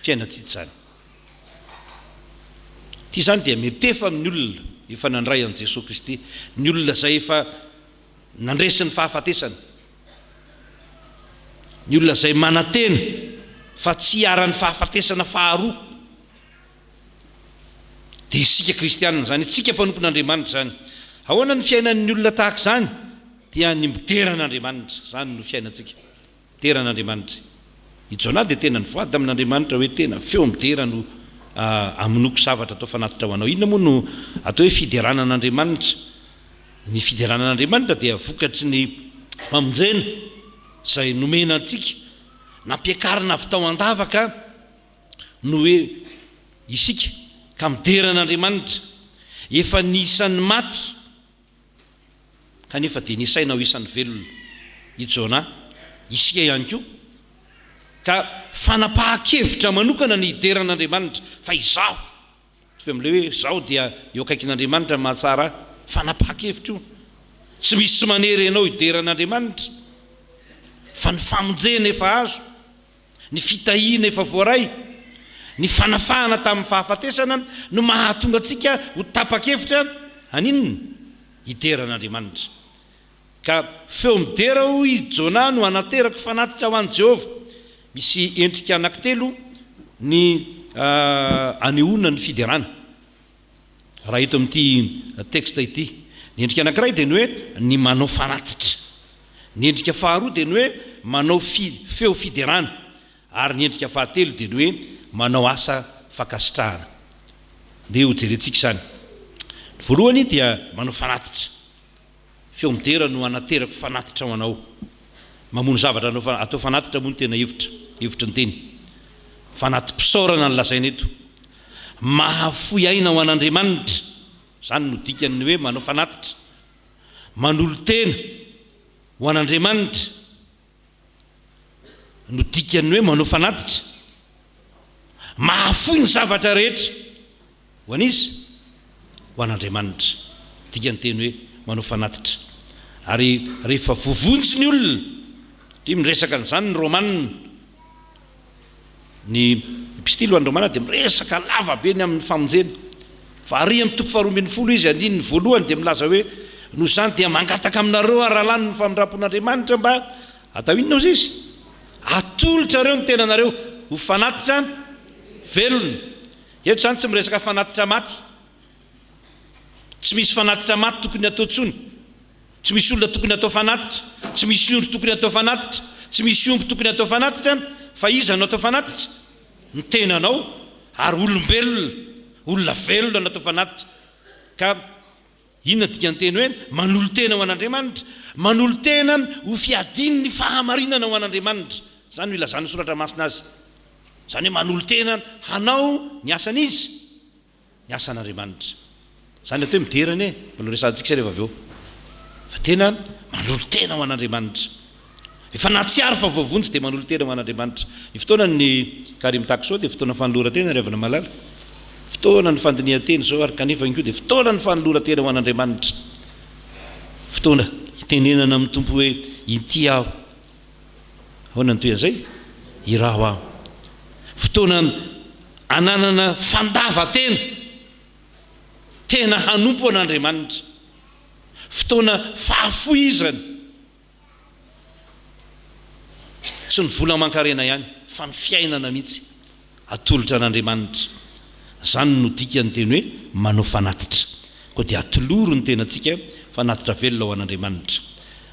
fiainatsitsy zany ty zany dia metefa amin'ny olona efa nandray an Jesoa Kristy ny olona zay efa nandresiny fahafatesana ny olona zay manatena fa tsy hiara-ny fahafatesana faharoa dia isika kristianina zany isika mpanompon'Andriamanitra zany ahoana ny fiainan'ny olona tahaka zany dia ny midera an'Andriamanitra zany no fiainatsika midera an'Andriamanitra i Jona dia tena ny voady amin'Andriamanitra hoe tena feo midera no aminoko zavatra atao fanatitra ho anao inona moa no atao hoe fiderana an'Andriamanitra ny fiderana an'Andriamanitra dia vokatry ny mamonjena zay nomena antsika nampiakarina avy tao andavaka no hoe isika ka midera an'Andriamanitra efa nisan'ny maty kanefa dia nisaina ho isan'ny velona i Jona isika ihany koa ka fanapahan-kevitra manokana ny hidera an'Andriamanitra fa izaho tsy amin'ilay hoe izaho dia eo akaikin'Andriamanitra mahatsara fanapahan-kevitra io tsy misy sy manery ianao hidera an'Andriamanitra fa ny famonjena efa azo ny fitahiana efa voaray ny fanafahana tamin'ny fahafatesana no mahatonga antsika ho tapa-kevitra aninona hidera an'Andriamanitra ka feo midera ho i Jona no anaterako fanatitra ho an Jehovah misy endrika anankitelo ny anehoana ny fiderana raha eto amin'ity texte ity ny endrika anankiray dia ny hoe ny manao fanatitra ny endrika faharoa dia ny hoe manao feo fiderana ary ny endrika fahatelo dia ny hoe manao asa fakasitrahana dia ho jerentsika zany voalohany dia manao fanatitra feo midera no anaterako fanatitra ho anao mamono zavatra atao fanatitra moa no tena hevitra ny teny fanatim-pisaorana ny lazaina eto mahafoy aina ho an'Andriamanitra zany no dikany hoe manao fanatitra manolo-tena ho an'Andriamanitra no dikany hoe manao fanatitra mahafoy ny zavatra rehetra ho an'izy ho an'Andriamanitra dikany teny hoe manao fanatitra ary rehefa voavonjy ny olona dia miresaka n'izany ny Romanina ny epistily ho an'ny Romanina dia miresaka lava be ny amin'ny famonjena fa ary amin'ny toko faharoambin'ny folo izy andininy voalohany dia milaza hoe noho izany dia mangataka aminareo arahalany ny famindram-pon'Andriamanitra mba atao inona ozy izy atolotra reo ny tenanareo ho fanatitra velona eto zany tsy miresaka fanatitra maty tsy misy fanatitra maty tokony atao tsony tsy misy olona tokony atao fanatitra tsy misy ondro tokony atao fanatitra tsy misy omby tokony atao fanatitra fa iza no atao fanatitra ny tenanao ary olombelona olona velona no atao fanatitra ka inona dikany teny hoe manolo tena ho an'Andriamanitra manolo tena ho fiadiny ny fahamarinana ho an'Andriamanitra zany ho ilazany soratra masina azy zany hoe manolo tena hanao ny asan'izy ny asan'Andriamanitra zany atao hoe miderany maloha resantsika rehefa avy eo fa tena manolo tena ho an'Andriamanitra efa natsiary fa voavonjy dia manolo tena ho an'Andriamanitra ny fotoana ny kary mitako sao dia fotoana fanoloran-tena revana malala fotoana ny fandinihan-teny zao ary kanefa inko dia fotoana ny fanoloran-tena ho an'Andriamanitra fotoana hitenenana amin'ny tompo hoe inty aho ahoana ny toy an'izay iraho aho fotoana ananana fandava-tena tena hanompo an'Andriamanitra fotoana fahafoizana tsy ny vola mankarena ihany fa ny fiainana mihitsy atolotra an'Andriamanitra zany no dikany teny hoe manao fanatitra koa dia atoloro ny tenantsika fanatitra velona ho an'Andriamanitra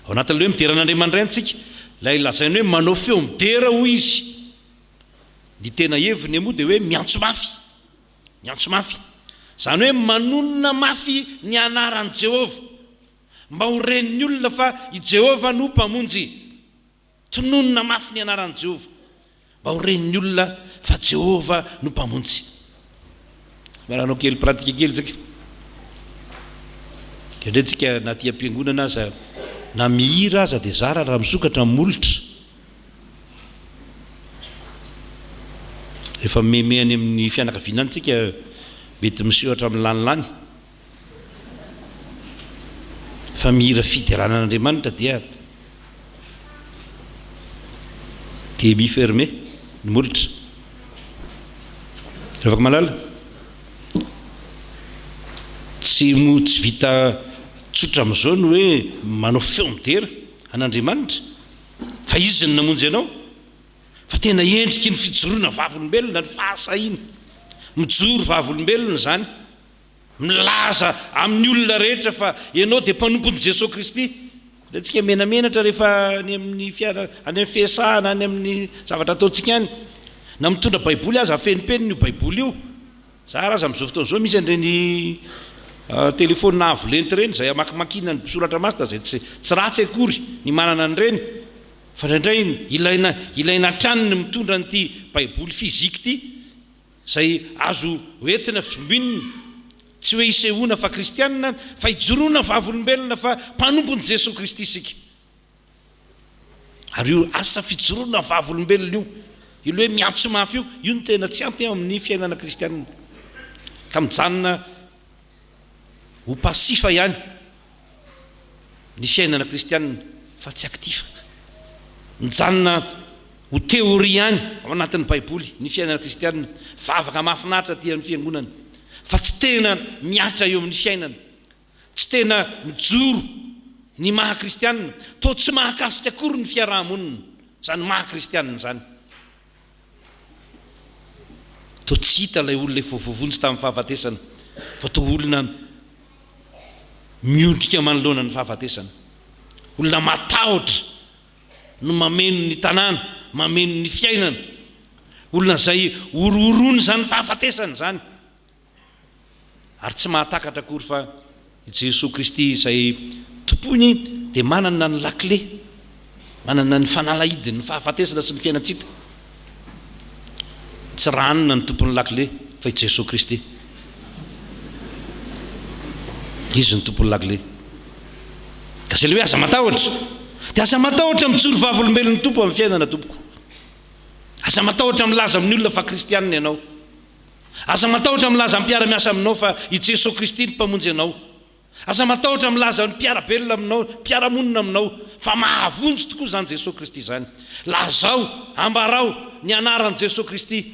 ao anatin'ilay hoe midera an'Andriamanitra antsika lay lazainy hoe manao feo midera ho izy ny tena heviny moa dia hoe miantso mafy zany hoe manonona mafy ny anaran'i Jehova mba ho reniny olona fa i Jehova no mpamonjy tononona mafy ny anaran'i Jehova mba ho reniny olona fa Jehova no mpamonjy maranao kely pratika kely tsika kendretsika na ty am-piangonana aza na mihira aza dia zara raha misokatra molotra rehefa memehany amin'ny fianakavianantsika mety misehotra amin'ny lanilany fa mihira fideranan'Andriamanitra dia mi-fermer ny molotra revaka malala tsy vita tsotra amin'izao no hoe manao feo midera an'Andriamanitra fa izy ny namonjy ianao fa tena endriky ny fijoroana vavolombelona ny fahasahina mijoro vavolombelona zany milaza amin'ny olona rehetra fa ianao dia mpanompon'i Jesosy Kristy tsika menamenatra rehefa any amin'ny fiasahana any amin'ny zavatra ataontsika any na mitondra baiboly aza afenipeniny io baiboly io zara aza amin'izao fotoana izao misy an'ireny telefônina avo lenta reny izay amakimakina ny mpisoratra masina zay tsy ratsy akory ny manana an'ireny fa indraindray ilaina tranony mitondra n'ity baiboly fizika ity zay azo hoentina fizombininy tsy hoe isehoana fa kristianina fa hijoroana vavolombelona fa mpanompon'i Jesosy Kristy isika ary io asa fijoroana vavolombelona io hoe miantso mafy io no tena tsy ampy amin'ny fiainana kristianina ka mijanona ho pasifa ihany ny fiainana kristianina fa tsy aktifa mijanona ho teoria ihany ao anatin'ny baiboly ny fiainana kristianina fa afaka mahafinaritra ty amin'ny fiangonana fa tsy tena miatra eo amin'ny fiainana tsy tena mijoro ny maha-kristianina to tsy mahakasika akory ny fiarahamonina zany maha-kristianina zany to tsy hita ilay olona efa voavonjy tamin'ny fahafatesana fa to olona miondrika manoloana ny fahafatesana olona matahotra no mameno ny tanàna mameno ny fiainana olona zay oroorony zany fahafatesana zany ary tsy mahatakatra akory fa Jesosy Kristy izay tompony dia manana ny lakle manana ny fanalahidiny ny fahafatesana sy ny fiainantsika tsy ranona ny tompony lakle fa i Jesosy Kristy izy ny tompony lakle ka zay le hoe aza matahotra dia aza matahotra mijoro vavolombelon'ny tompo amin'ny fiainana tompoko aza matahotra milaza amin'ny olona fa kristianina ianao aza matahotra milaza amin'ny mpiara-miasa aminao fa i Jesosy Kristy ny mpamonjy anao aza matahotra milaza ny mpiara-belona aminao mpiara-monina aminao fa mahavonjy tokoa zany Jesosy Kristy zany lazao ambarao ny anaran'i Jesosy Kristy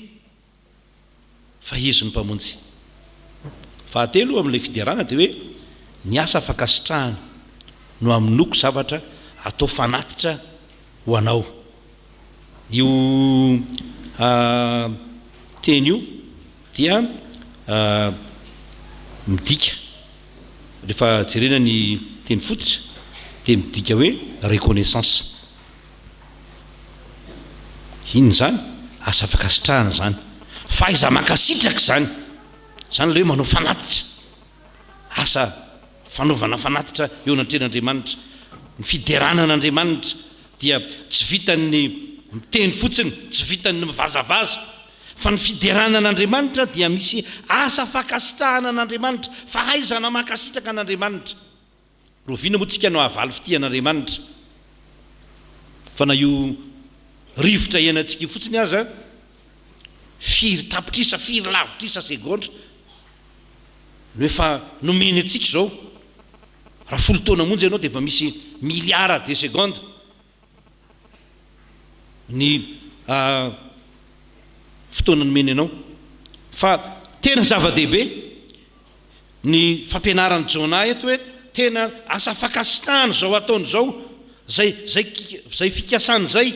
fa izy ny mpamonjy fahatelo amin'ilay fidiarana dia hoe ny asa afakasitrahana no amin'noko zavatra atao fanatitra ho anao. Io teny io dia midika rehefa jerena ny teny fototra dia midika hoe reconnaissance. Inona zany? Asa afakasitrahana zany, faiza makasitraka zany le hoe manao fanatitra, asa fanaovana fanatitra eo anatren'Andriamanitra. Ny fideranan'Andriamanitra dia tsy vitan'ny miteny fotsiny, tsy vitan'ny mivazavaza, fa ny fideranan'Andriamanitra dia misy asa fakasitrahana an'Andriamanitra, fahaizana makasitraka an'Andriamanitra. Roviana moa tsika no ahavaly fitian'Andriamanitra, fa na io rivotra iainantsika fotsiny aza, firy tapitrisa, firy lavitrisa segondra no efa nomeny antsika zao. Raha 10 taona monja ianao dia efa misy milliard de seconde ny fotoana nomeny anao. Fa tena zava-dehibe ny fampianarany Jona eto hoe tena asa fakasitrahana zao ataony zao, zay fikasany zay.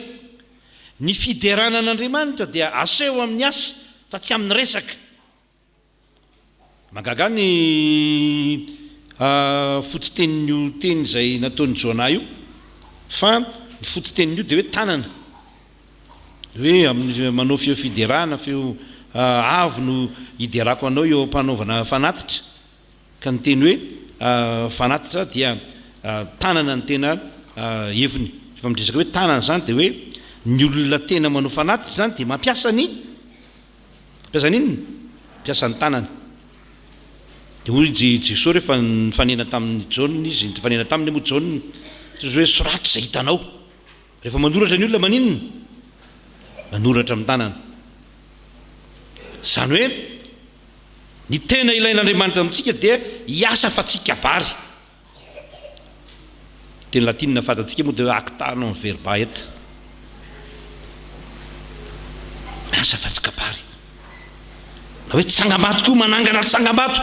Ny fideranan'Andriamanitra dia aseho amin'ny asa fa tsy amin'ny resaka. Magaga ny fototenin'io teny izay nataony Jona io, fa ny fototenin'io dia hoe tanana, hoe amin'ny manao feo fiderana, feo avo no hiderako anao eo ampanaovana fanatitra. Ka ny teny hoe fanatitra dia tanana ny tena heviny. Fa midresaka hoe tanana zany dia hoe ny olona tena manao fanatitra zany dia mampiasa inona? Mampiasa ny tanana. Dia hoy Jesosy rehefa nifanena tamin'ny Jaune izy, nifanena taminy moa Jaune, izy hoe sorato izay hitanao. Rehefa manoratra ny olona maninona? Manoratra amin'ny tanana. Zany hoe ny tena ilain'Andriamanitra amintsika dia hiasa fa tsy kabary. Teny latinina fatatsika moa dia hoe acta non verba et. Miasa fa tsy kabary. Na hoe tsangambato koa manangana tsangambato.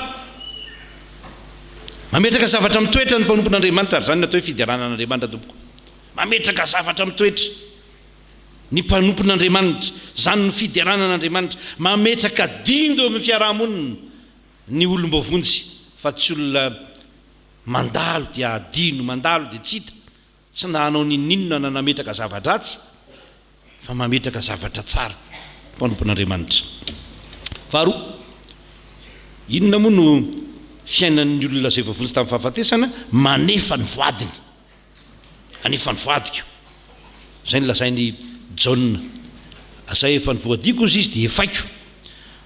Mametraka zavatra mitoetra ny mpanompon'Andriamanitra, ary zany natao hoe fideranan'Andriamanitra tompoko. Mametraka zavatra mitoetra ny mpanompon'Andriamanitra, zany ny fideranan'Andriamanitra. Mametraka dindo amin'ny fiarahamonina ny olombovonjy, fa tsy olona mandalo dia adino, mandalo dia tsy hita, tsy nahanao ninninona na nametraka zavatra ratsy, fa mametraka zavatra tsara mpanompon'Andriamanitra. Faharoa, inona moa no fiainan'ny olona izay voavonjy tamin'ny fahafatesana? Manefa ny voadiny, anefa ny voadiko. Izay ny lazainy Jaune, azay efa ny voadiko izy dia efaiko.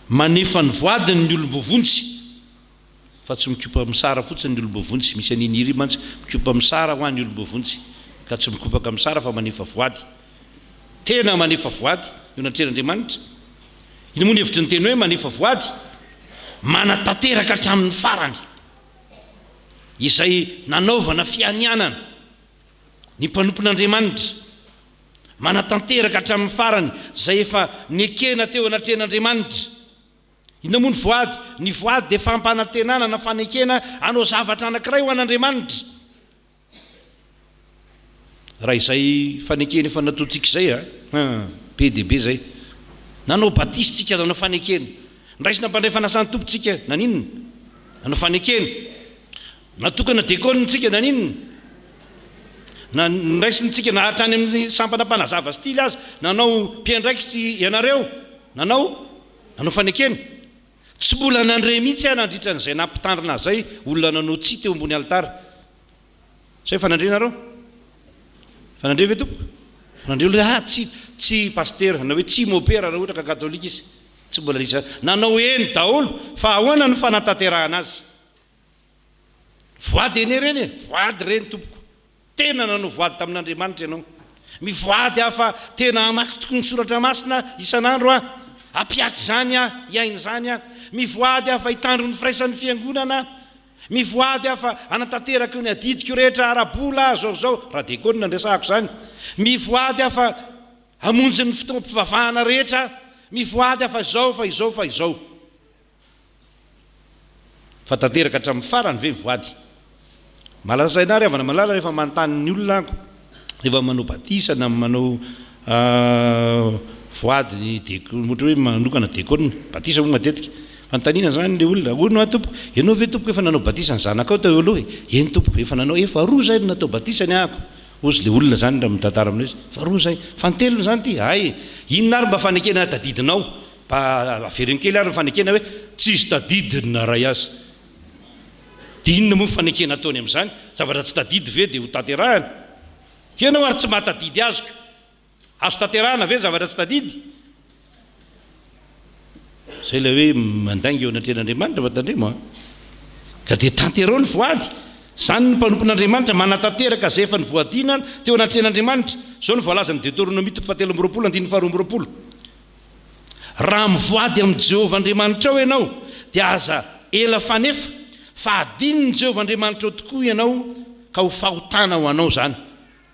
Manefa ny voadiny ny olombovonjy, fa tsy mikopa misara fotsiny ny olombovonjy. Misy aniny iry mantsy mikopa misara ho an'ny olombovonjy, ka tsy mikopaka misara fa manefa voady. Tena manefa voady eo anatren'Andriamanitra. Iny moa ny hevitry ny teny hoe manefa voady, manatanteraka hatramin'ny farany, izay nanaovana fianianana ny mpanompon'Andriamanitra. Manatanteraka hatramin'ny farany, izay efa niekena teo anatren'Andriamanitra. Inona moa ny voady? Ny voady dia fampanantenana na fanekena hanao zavatra anankiray ho an'Andriamanitra. Raha izay fanekena efa nataontsika izay be dia be zay. Nanao batisitsika nanao fanekena, nraisina mpandray fanasany tompontsika naninona? Nanao fanekena. Natokana dekonitsika naninona? Nraisintsika nahatrany amin'ny sampana mpanazava stily azy, nanao mpiandraikitsy ianareo, nanao fanekena. Tsy mbola nandre mihitsy nandritra n'izay nampitandrina zay olona nanao tsia teo ambony altara. Zay fanandre nareo? Fanandre ve tompo? Fanandre olona tsy pasteur, na hoe tsy mopera raha ohatra ka katolika izy. Tsy mbola lisa nanao eny daholo, fa ahoana no fanatanterahana azy? Voady eny reny e, voady reny tompoko. Tena nanao voady tamin'Andriamanitra ianao. Mivoady afa tena hamaky tokoa ny soratra masina isan'andro apiaty zany iainy zany mivoady afa hitandro ny firaisan'ny fiangonana, mivoady afa anatanteraka ny adidiko rehetra arabola zao raha dekona ndresahako zany, mivoady afa hamonjy ny fotoam-pivavahana rehetra, mivoady afa izao fa izao fa izao. fa tanteraka hatramin'ny farany ve mivoady malasaina ry avana malala rehefa manontany olona ako rehefa manao batisana manao voady ohatra hoe manokana dekona batisa moa matetika fanontaniana zany le olona ono a tompo ianao ve tompoko efa nanao batisany zanakao tao aloha eny tompoko efa nanao efa roa zay no natao batisany ahako ozy le olona zany raha mitantara amin'io fa roa zay fantelony zany ty ay inona ary mba fanekena tadidinao mba averiny kely ary fanekena hoe tsisy tadidina ray azy dia inona moa fanekena ataony amin'izany zavatra tsy tadidy ve dia ho tanterahana kianao ary tsy mahatadidy azoko azo tanterahana ve zavatra tsy tadidy zay le hoe mandainga eo anatren'andriamanitra vatandremo ka dia tanterao ny voady zany ny mpanompon'andriamanitra manatanteraka zay efa ny voadina teo anatren'andriamanitra zao ny voalazany Deutéronomie 7:22 raha mivoady amin'ny Jehovah Andriamanitra ao ianao dia aza ela fanefa fa adininy Jehovah Andriamanitra ao tokoa ianao ka ho fahotana ho anao zany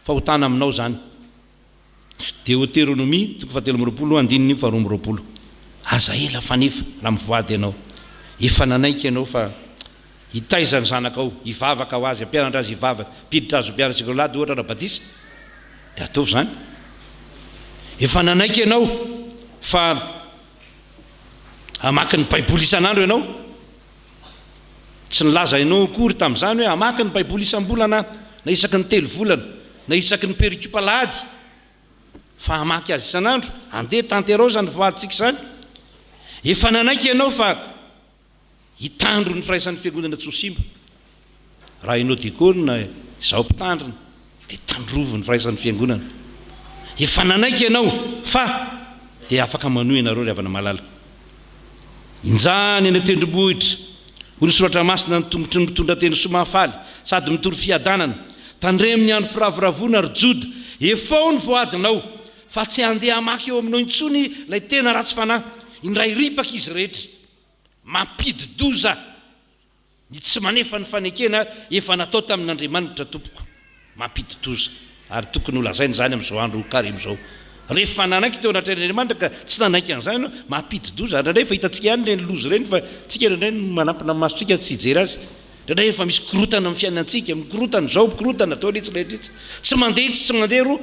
fahotana aminao zany Deutéronomie 7:22 aza ela fanefa raha mivoady ianao efa nanaiky ianao fa hitaizany zanakao hivavaka ho azy ampianatra azy hivavaka piditra azo mpianatra lady ohatra raha batisa dia ataovy zany efa nanaiky ianao fa hamaky ny baiboly isan'andro ianao tsy nilaza ianao kory tamin'izany hoe hamaky ny baiboly isam-bolana na isaky ny 3 volana na isaky ny perikupa lady fa hamaky azy isan'andro andeha tanterao zany voaditsika zany efa nanaiky ianao fa hitandro ny firaisan'ny fiangonana tsosimba raha ianao dikona izao mpitandrina dia tandrovo ny firaisan'ny fiangonana efa nanaiky ianao fa dia afaka manohy ianareo ry havana malala injany eny tendrombohitra ho ny soratra masina ny tongotry ny mitondra teny somafaly sady mitory fiadanana tandreminy andro firavoravona ry joda efao ny voadinao fa tsy handeha hamaky eo aminao intsony ilay tena ratsy fanahy indray ripaka izy rehetra mampididoza ny tsy manefa ny fanekena efa natao tamin'Andriamanitra tompoko mampididoza ary tokony ho lazainy zany amin'izao andro karimo zao rehefa nanaiky teo anatren'Andriamanitra ka tsy nanaiky an'izany mampididoza ndraindray fa hitantsika ihany reny lozy reny fa tsika ndraindray manampina masotsika tsy hijery azy ndraindray efa misy korotana amin'ny fiainantsika mikorotana zao mikorotana atao retsy rehetretsy tsy mandeha itsy tsy mandeha roa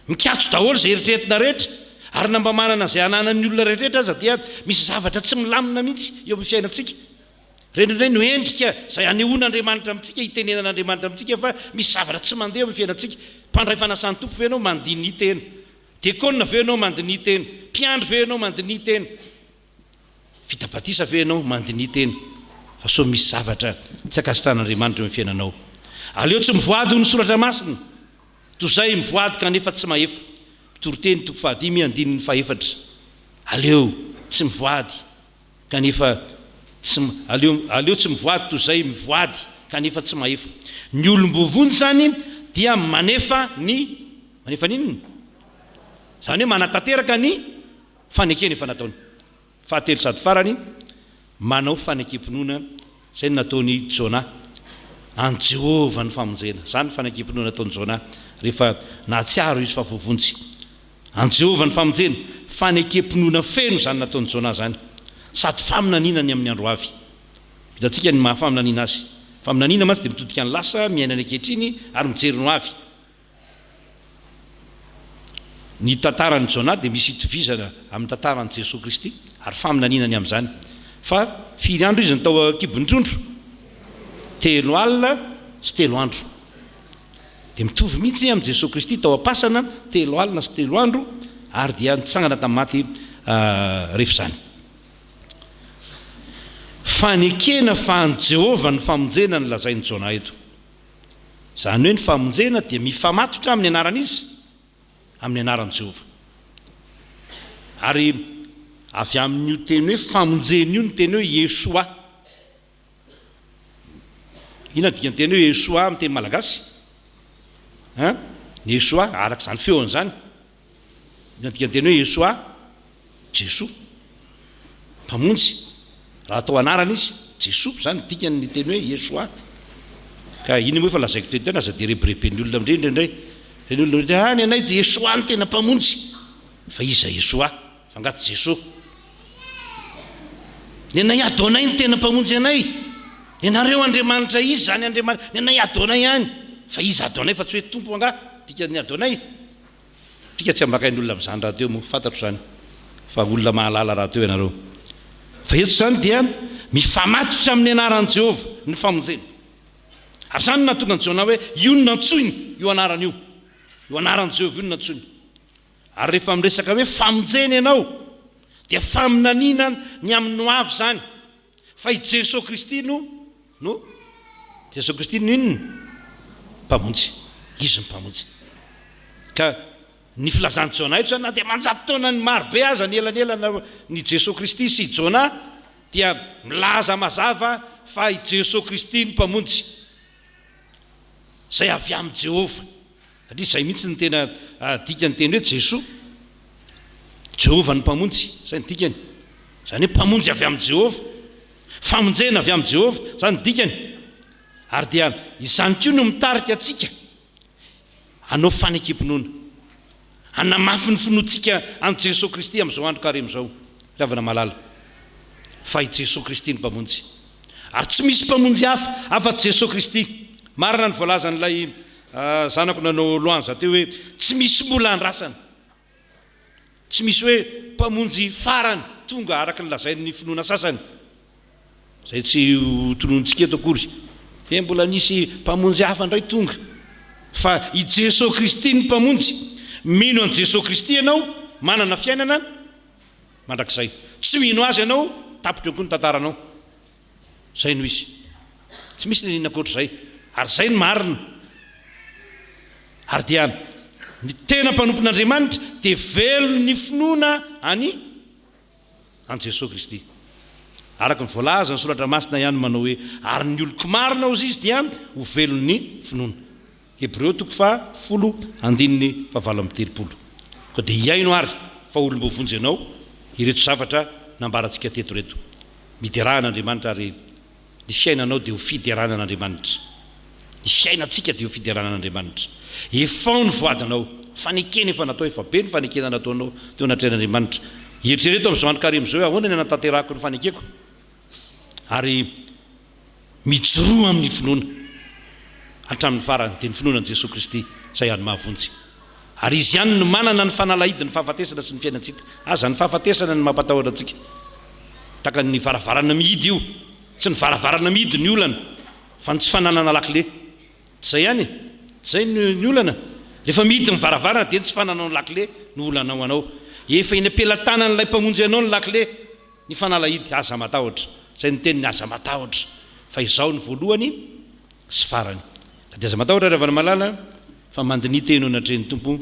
mikatso daholo zay eritreretina rehetra ary namba manana zay ananan'ny olona rehetrrehetra aza dia misy zavatra tsy milamina mihitsy eo amin'ny fiainantsika renindray no endrika zay anehoan'Andriamanitra amintsika hitenenan'Andriamanitra amintsika fa misy zavatra tsy mandeha eo amin'ny fiainantsika mpandray fanasan'ny tompo ve ianao mandiny tena dekona ve ianao mandiny tena mpiandro ve ianao mandiny tena vita batisa ve ianao mandiny tena fa so misy zavatra tsy akasitan'Andriamanitra eo amin'ny fiainanao aleo tsy mivoady ho ny soratra masina toy zay mivoady kanefa tsy mahefa toriteny 5:1 aleo tsy mivoady kanefa aleo tsy mivoady toy zay mivoady kanefa tsy mahefa ny olombovony zany dia manefa ninona zany hoe manatanteraka ny fanekena efa nataony fahatelo sady farany manao fanekem-pinoana zay nataony Jona an Jehovah ny famonjena zany fanekem-pinoana nataony Jona rehefa nahatsiaro izy fa voavontsy an Jehovah ny famonjena fanekem-pinoana feno zany nataony Jona zany sady faminaninany amin'ny andro avy hitantsika ny mahafaminanina azy faminanina matsy dia mitodika ny lasa miainany ankehitriny ary mijery no avy ny tantarany Jona dia misy hitovizana amin'ny tantarany Jesosy Kristy ary faminaninany amin'izany fa firy andro izy natao kibon-drondro 3 alina sy 3 andro dia mitovy mihitsy amin'ny Jesosy Kristy tao am-pasana 3 alina sy 3 andro ary dia nitsangana tamin'ny maty rehefa zany fanekena fa an Jehovah ny famonjena ny lazainy Jona eto zany hoe ny famonjena dia mifamatotra amin'ny anaran'izy amin'ny anaran'i Jehovah ary avy amin'io teny hoe famonjena io ny teny hoe Yeshua ina dika ny teny hoe Yeshua amin'ny teny malagasy ny Yeshua araka zany feony zany ina dika ny teny hoe Yeshua Jesoa mpamonjy raha atao anarana izy Jesoa zany dikany ny teny hoe Yeshua ka iny moa efa lazaiko teny tena aza dia rebereben'ny olona indrindray reny olona ny anay dia Yeshua ny tena mpamonjy fa iza Yeshua fa ngaty Jesoa ny anay adonay ny tena mpamonjy anay, ianareo Andriamanitra izy zany Andriamanitra, ny anay adonay ihany, fa izy adonay fa tsy hoe tompo anga tika ny adonay. Tika tsy ambakain'ny olona amin'izany raha teo moa fantatro zany fa olona mahalala raha teo ianareo. Fa eto zany dia mifamatotra amin'ny anaran'i Jehova ny famonjena. Ary zany natonga ny Jona hoe io no nantsoiny io anarany io, io anaran'i Jehova io no nantsoiny. Ary rehefa miresaka hoe famonjena ianao dia faminaniana ny amin'ny ho avy zany, fa i Jesosy Kristy no Jesosy Kristy no inona mpamonjy, izy ny mpamonjy. Ka ny filazan'ny Jona eto zany na dia manjato taona ny marobe aza ny elanelana ny Jesosy Kristy sy Jona dia milaza mazava fa i Jesosy Kristy ny mpamonjy, zay avy amin'ny Jehova. Satria zay mihitsy ny tena dikany teny hoe Jesosy Jehova ny mpamonjy, zay ny dikany. Zany hoe mpamonjy avy amin'ny Jehova, famonjena avy amin'ny Jehova, zany dikany. Ary dia izany koa no mitarika atsika hanao fanekim-pinoana, hanamafy ny finoantsika amin'ny Jesosy Kristy amin'izao andro kare amin'izao, ravana malala fa i Jesosy Kristy ny mpamonjy. Ary tsy misy mpamonjy hafa afa-tsy Jesosy Kristy. Marina ny voalazan'ilay zanako nanao loanja teo hoe tsy misy mbola andrasana, tsy misy hoe mpamonjy farany tonga araka ny lazain'ny finoana sasany, zay tsy tononontsika eto akory hoe mbola nisy mpamonjy hafa indray tonga, fa i Jesosy Kristy ny mpamonjy. Mino an Jesosy Kristy ianao manana fiainana mandrakizay, tsy mino azy ianao tapitra koa ny tantaranao, zay no izy, tsy misy nenina akoatra zay. Ary zay ny marina. Ary dia ny tena mpanompon'Andriamanitra dia velony ny finoana an Jesosy Kristy. Araka ny voalaza ny soratra masina ihany manao hoe ary ny oloko marina ozy izy dia ho velony ny finoana. Hebreo 10:7. Ko dia iaino ary fa olom-bovonjy ianao ireto zavatra nambarantsika teto reto. Mideran'Andriamanitra ary ny fiainanao dia ho fideranan'Andriamanitra. Ny fiainantsika dia ho fideranan'Andriamanitra. Efa ny voadinao, fanekena efa natao, efa be ny fanekena nataonao teo anatreh'Andriamanitra. Eritrereto amin'izao andro kare amin'izao hoe ahoana ny anatanterahako ny fanekeko. Ary mijoroa amin'ny finoana hatramin'ny farany dia ny finoanan'i Jesosy Kristy zay hany mahavonjy. Ary izy ihany no manana ny fanalahidy ny fahafatesana sy ny fiainantsika. Aza ny fahafatesana ny mampatahotra antsika. Taka ny varavarana mihidy io, tsy ny varavarana mihidy ny olana, fa ny tsy fananana lakile. Zay ihany, zay ny olana. Rehefa mihidy ny varavarana dia tsy fananao ny lakile ny olana ho anao. Efa eny am-pelantanan'ilay mpamonjy anao ny lakile, ny fanalahidy aza matahotra. Zay ny teny ny aza matahotra. Fa izao ny voalohany sy farany. Dia aza matahotra ravana malala fa mandinita eno anatrehan'ny Tompo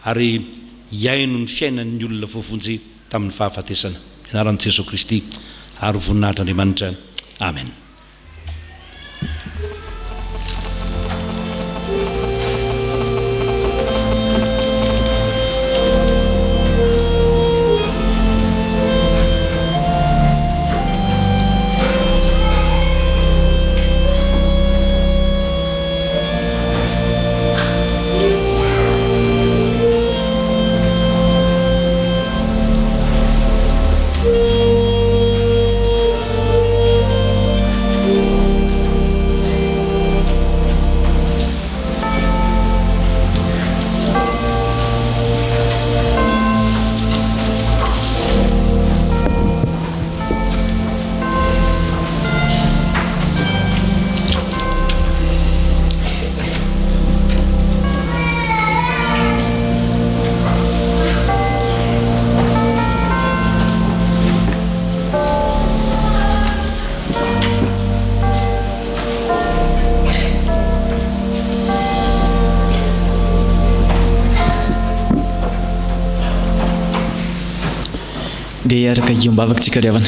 ary iaino ny fiainan'ny olona voavonjy tamin'ny fahafatesana. Anaran'i Jesosy Kristy ary voninahitr'Andriamanitra. Amen. Dia araka iombavaka tsika riavana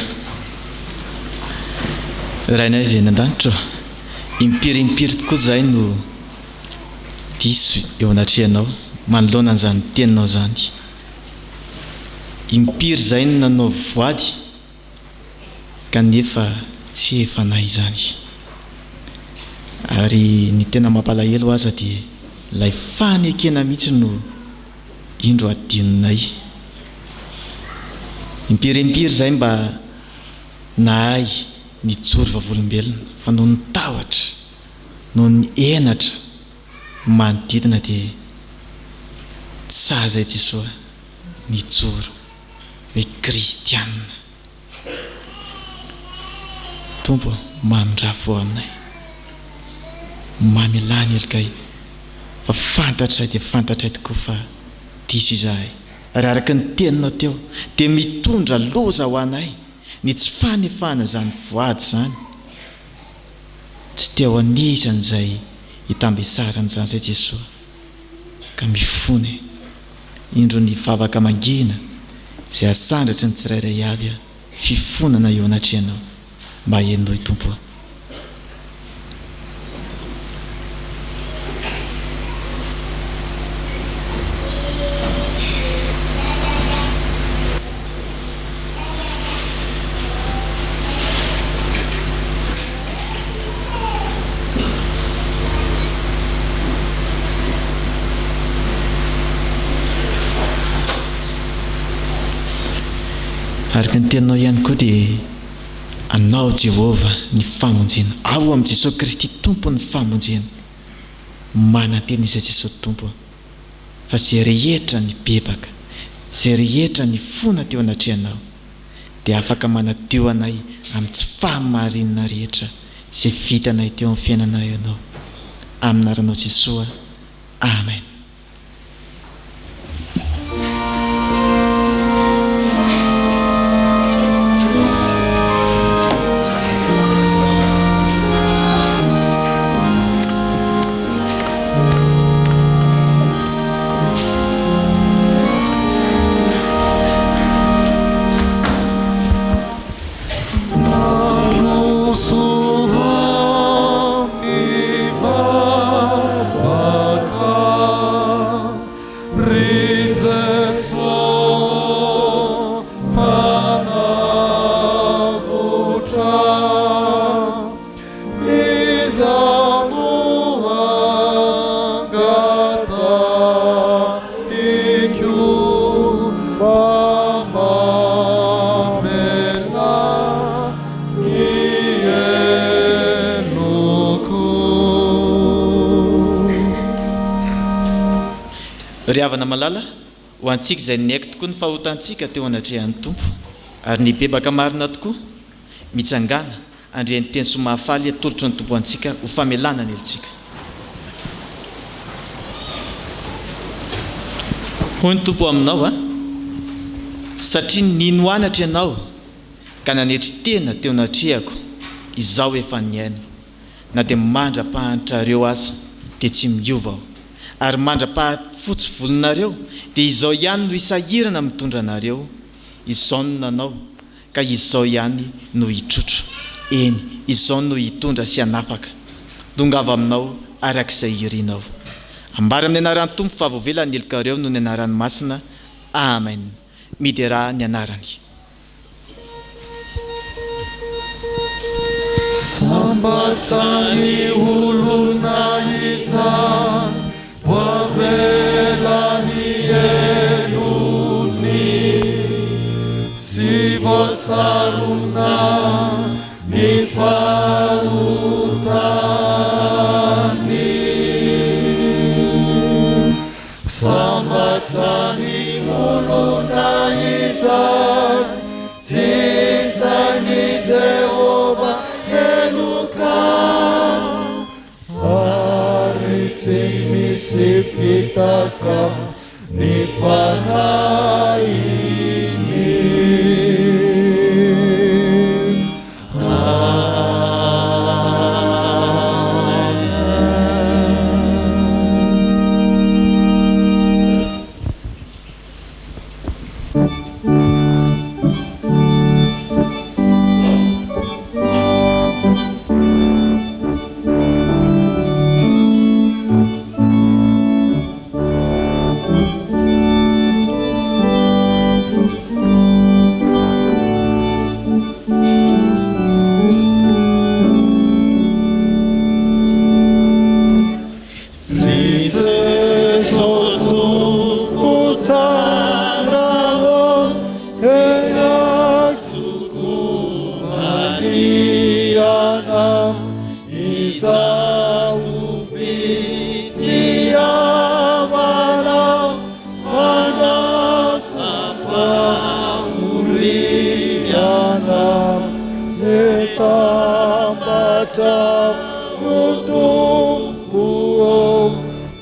raha inay zay nan-danitra impirimpiry tokoa zay no diso eo anatrehanao manoloana an'izany teninao zany. Impiry zay no nanao voady kanefa tsy efanay zany. Ary ny tena mampalahelo aza dia ilay fanekena mihitsy no indro adinonay. Impirimpiry zay mba nahay nijoro vavolombelona fa noho ny tahotra noho ny enatra manodidina dia tsara Jesosy nijoro hoe kristianina. Tompo mamindrafo aminay, mamelany elokay fa fantatray dia fantatray tokoa fa diso izahay ary araka ny teninao teo dia mitondra loza ho anay ny tsy fanefana zany voady zany, tsy teo anisany izay hitambesarany zany zay Jesosy, ka mifony indro ny vavaka mangina izay asandratry ny tsirairay avy fifonana eo anatrehanao mba hendoy Tompo. Araka ny teninao ihany koa dia anao Jehovah ny famonjena, ao amin'i Jesosy Kristy Tompo ny famonjena, manantena izay Jesosy Tompo, fa izay rehetra ny bebaka, izay rehetra ny fona teo anatrehanao dia afaka manadio anay amin'ny tsy fahamarinana rehetra izay vitanay teo amin'ny fiainana ianao, amin'ny anaranao Jesosy, amen. Ry havana malala ho antsika izay niaiky tokoa ny fahotantsika teo anatrehan'ny Tompo ary nibebaka marina tokoa mitsangana andreny teny somahafaly atolotro ny Tompo antsika ho famelana ny elontsika. Hoy ny Tompo aminao satria ninoanatra ianao ka nanetry tena teo anatrehako izao efa niaino, na dia mandra-pahantrareo asa dia tsy miova aho, ary mandra-pahafotsy volonareo dia izao ihany no isahirana mitondra anareo, izao no nanao ka izao ihany no hitrotro, eny izao no hitondra sy hanafaka, dongava aminao arak'izay irinao. Ambara amin'ny anaran'ny Tompo fa voavela ny elokareo no ny anaran'ny masina, amen. Midy raha ny anarany. Sambatra ny olona izany voavela ny elony, sy voasarona ny fahotany. Sambatra ny olona izany tsisany Jehova eloka, ary tsy misy fitaka ny fanahiny. Utumpo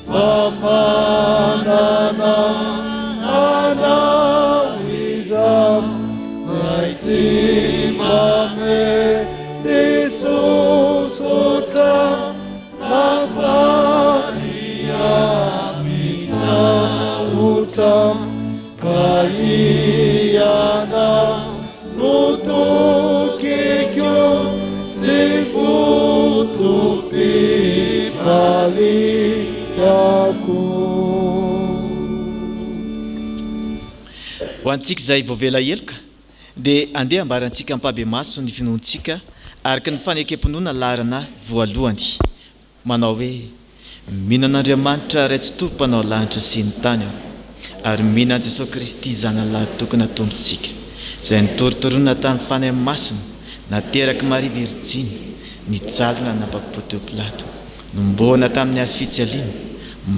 famanana anawizam zay tsy mamety sosotra avalia mitaotra ka iana no tokiko sy ho antsika izay voavela eloka dia andeha ambarantsika ampabe maso ny finoantsika araka ny fanekam-pinoana larana voalohany manao hoe mihinan'Andriamanitra ray tsy tomponao lanitra sy ny tany aho ary mihinan Jesosy Kristy zanalahy tokony atompontsika izay nitoritorona tamin'ny fanahy masina nateraka Maria Virjiny nijalona napapo teo Pilato nombona tamin'ny hazo fijaliana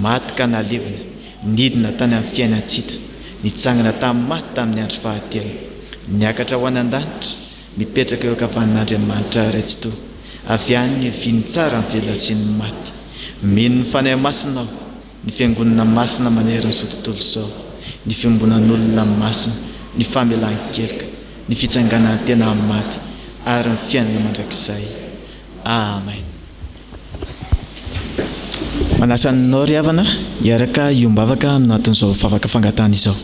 maty ka nalevina nidina tany amin'ny fiainantsita nitsangana tamin'ny maty tamin'ny andro fahatelo niakatra ho any an-danitra mipetraka eo ankavan'Andriamanitra ray tsy toa avy any ny viny tsara ny velona sy ny maty mino ny fanahy masina aho ny fiangonana masina manery ny zao tontolo izao ny fiambonan'olona masina ny famelan-keloka ny fitsanganan'ny tena amin'ny maty ary ny fiainana mandrakizay amen. Manasanao ry havana hiaraka iombavaka aminatin'izao vavaka fangatana izao.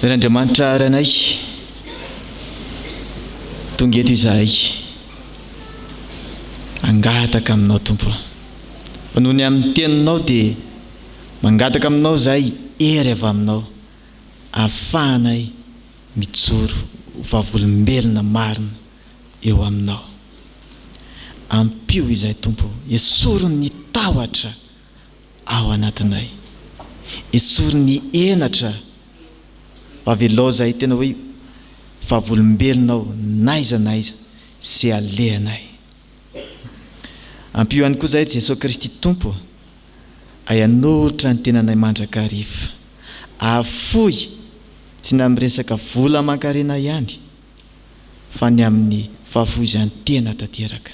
Ry Andriamanitra ranay tonga eto izahay angataka aminao tompo noho ny amin'ny teninao dia mangataka aminao izahay ery avy aminao ahafahanay mijoro vavolombelona marina eo aminao ampio izahay tompo esoro ny tahotra ao anatinay esoro ny enatra vavelao izahay tena hoe vavolombelonao naiza sy alehanay ampio ihany koa izahay Jesosy Kristy tompo ayanolitra ny tenanay mandrakariva ahafoy tsy ny amin'ny resaka vola aman-karena ihany fa ny amin'ny fahafoizan'ny tena tanteraka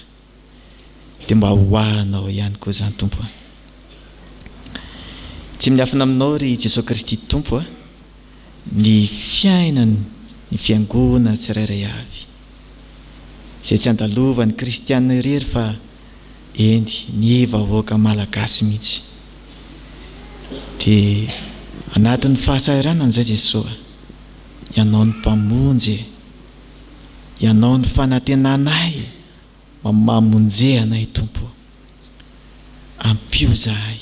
dia mba hoahanao ihany koa izany tompo tsy miafina aminao ry Jesosy Kristy tompo ny fiainany ny fiangonana tsirairay avy izay tsy andalovan'ny kristianina irery fa eny ny vahoaka malagasy mihitsy dia anatin'ny fahasahiranany izay Jesosy ianao ny mpamonjy ianao ny fanantenanay mamonjehanay tompo ampio izahay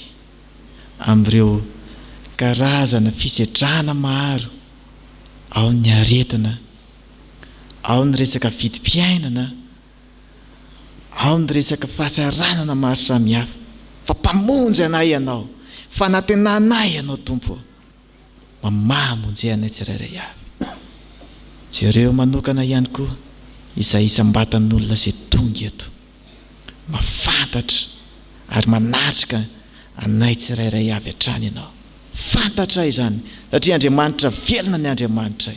amin'ireo karazana fisedrana maro ao ny aretina ao ny resaka vidim-piainana ao ny resaka fahasahiranana maro samihafa fa mpamonjy anay ianao fanantenanay ianao tompo mamonjehanay tsirairay avy jereo manokana ihany koa izay isam-batan'olona izay tonga eto mafantatra ary manatrika anay tsirairay avy hatrany ianao fantatra izany satria Andriamanitra velona ny Andriamanitra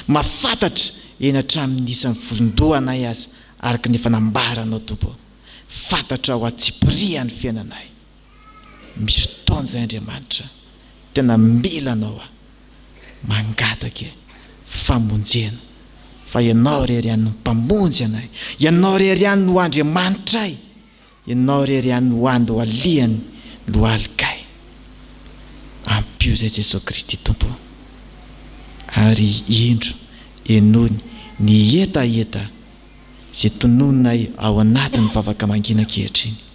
mafantatra eny hatramin'ny isan'ny volondohanay azy araka ny fanambaranao tompo fantatra ho atsipirian'ny fiainanay misy fotoana izay Andriamanitra tena mila anao mangataka famonjena fa ianao rery ihany no mpamonjy anay ianao rery ihany no Andriamanitra ianao rery ihany no ando ho alihany lohalikay ampio izay Jesosy Kristy tompo ary indro enony ny etaeta izay tonononay ao anatin'ny vavaka mangina ankehitriny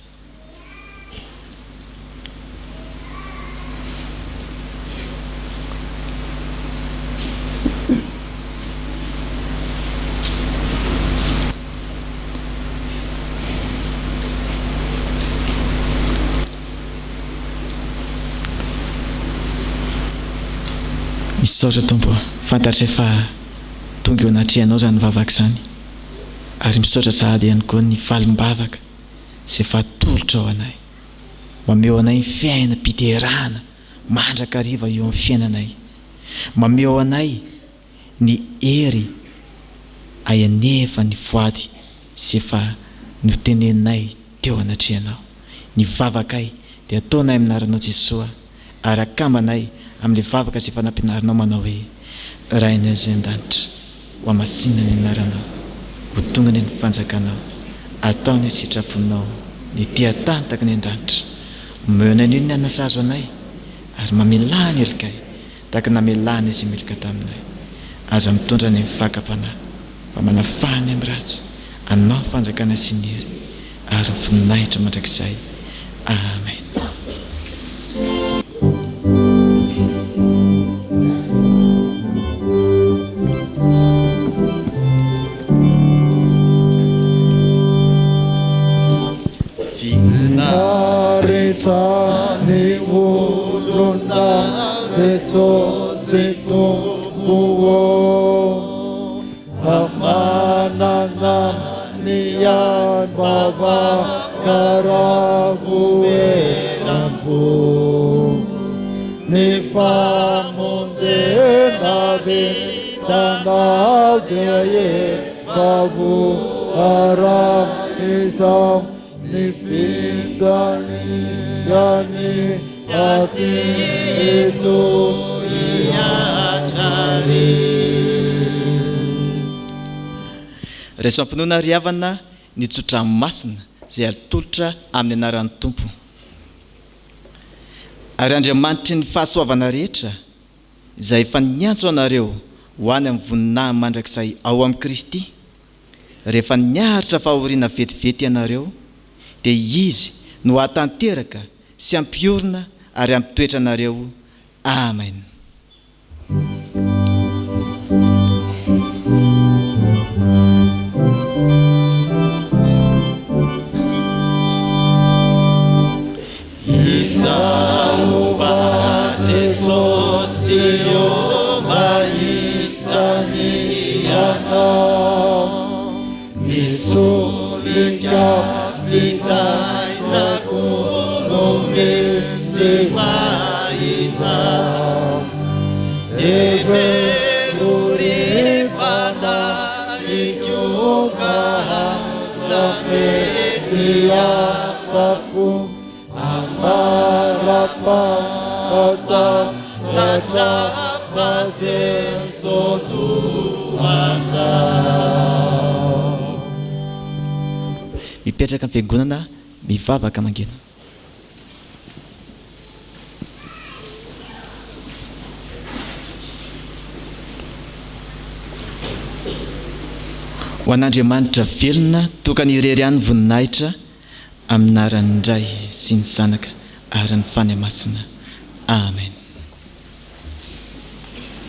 misaotra tompo fantatra efa tonga eo anatrehanao izany vavaka izany ary misaotra sahady ihany koa ny valim-bavaka izay fatolotra ao anay mameo anay ny fiainam-piterahana mandrakariva eo amin'ny fiainanay mameo anay ny hery ayanefa ny voady sy efa notenenay teo anatrehanao. Ny vavakay dia ataonay aminaranao Jesosy, ary akamanay amin'ilay vavaka izay efa nampianarinao manao hoe raha iny izay an-danitra ho amasinina ny anaranao, ho tonga ny fanjakanao, ataony sitraponao ny tia-tantaka ny an-danitra. Meona ny ny anasazo anay ary mamelany elikay tahaka namelany izay melika taminay. Aza mitondra ny fakapanahy mba manafahany amin'ny ratsy, anao fanjakana sy ny hery ary voninahitra mandrakizay. Amen. Ni olona Jesosy tompo, amanana ny anbavakaravuerampo, ny famonjena vitanao dia efavuaram isam ny findaniany ati eto iatrary. Rehefa finoana riavana ny tsotra masina izay atolotra amin'ny anaran'ny Tompo. Ary Andriamanitry ny fahasoavana rehetra izay efa niantso anareo ho any amin'ny voninahiny mandrakizay ao amin'ny Kristy, rehefa niaritra fahoriana vetivety ianareo, dia izy no hatanteraka sy ampiorina ary ampitoetra anareo. Amen. Salva Jesosy mba isany anao, misolika fitaizako no misy vaizao, evero rifana ikioka zamety afako, amarapa ata natrafa Jesu doanao. Mipetraka amin'ny fiangonana, mivavaka mangina. Ho an'Andriamanitra velona tokany irery any voninahitra amin'ny anaran'ny Ray sy ny Zanaka ary ny Fanahy Masina. Amen.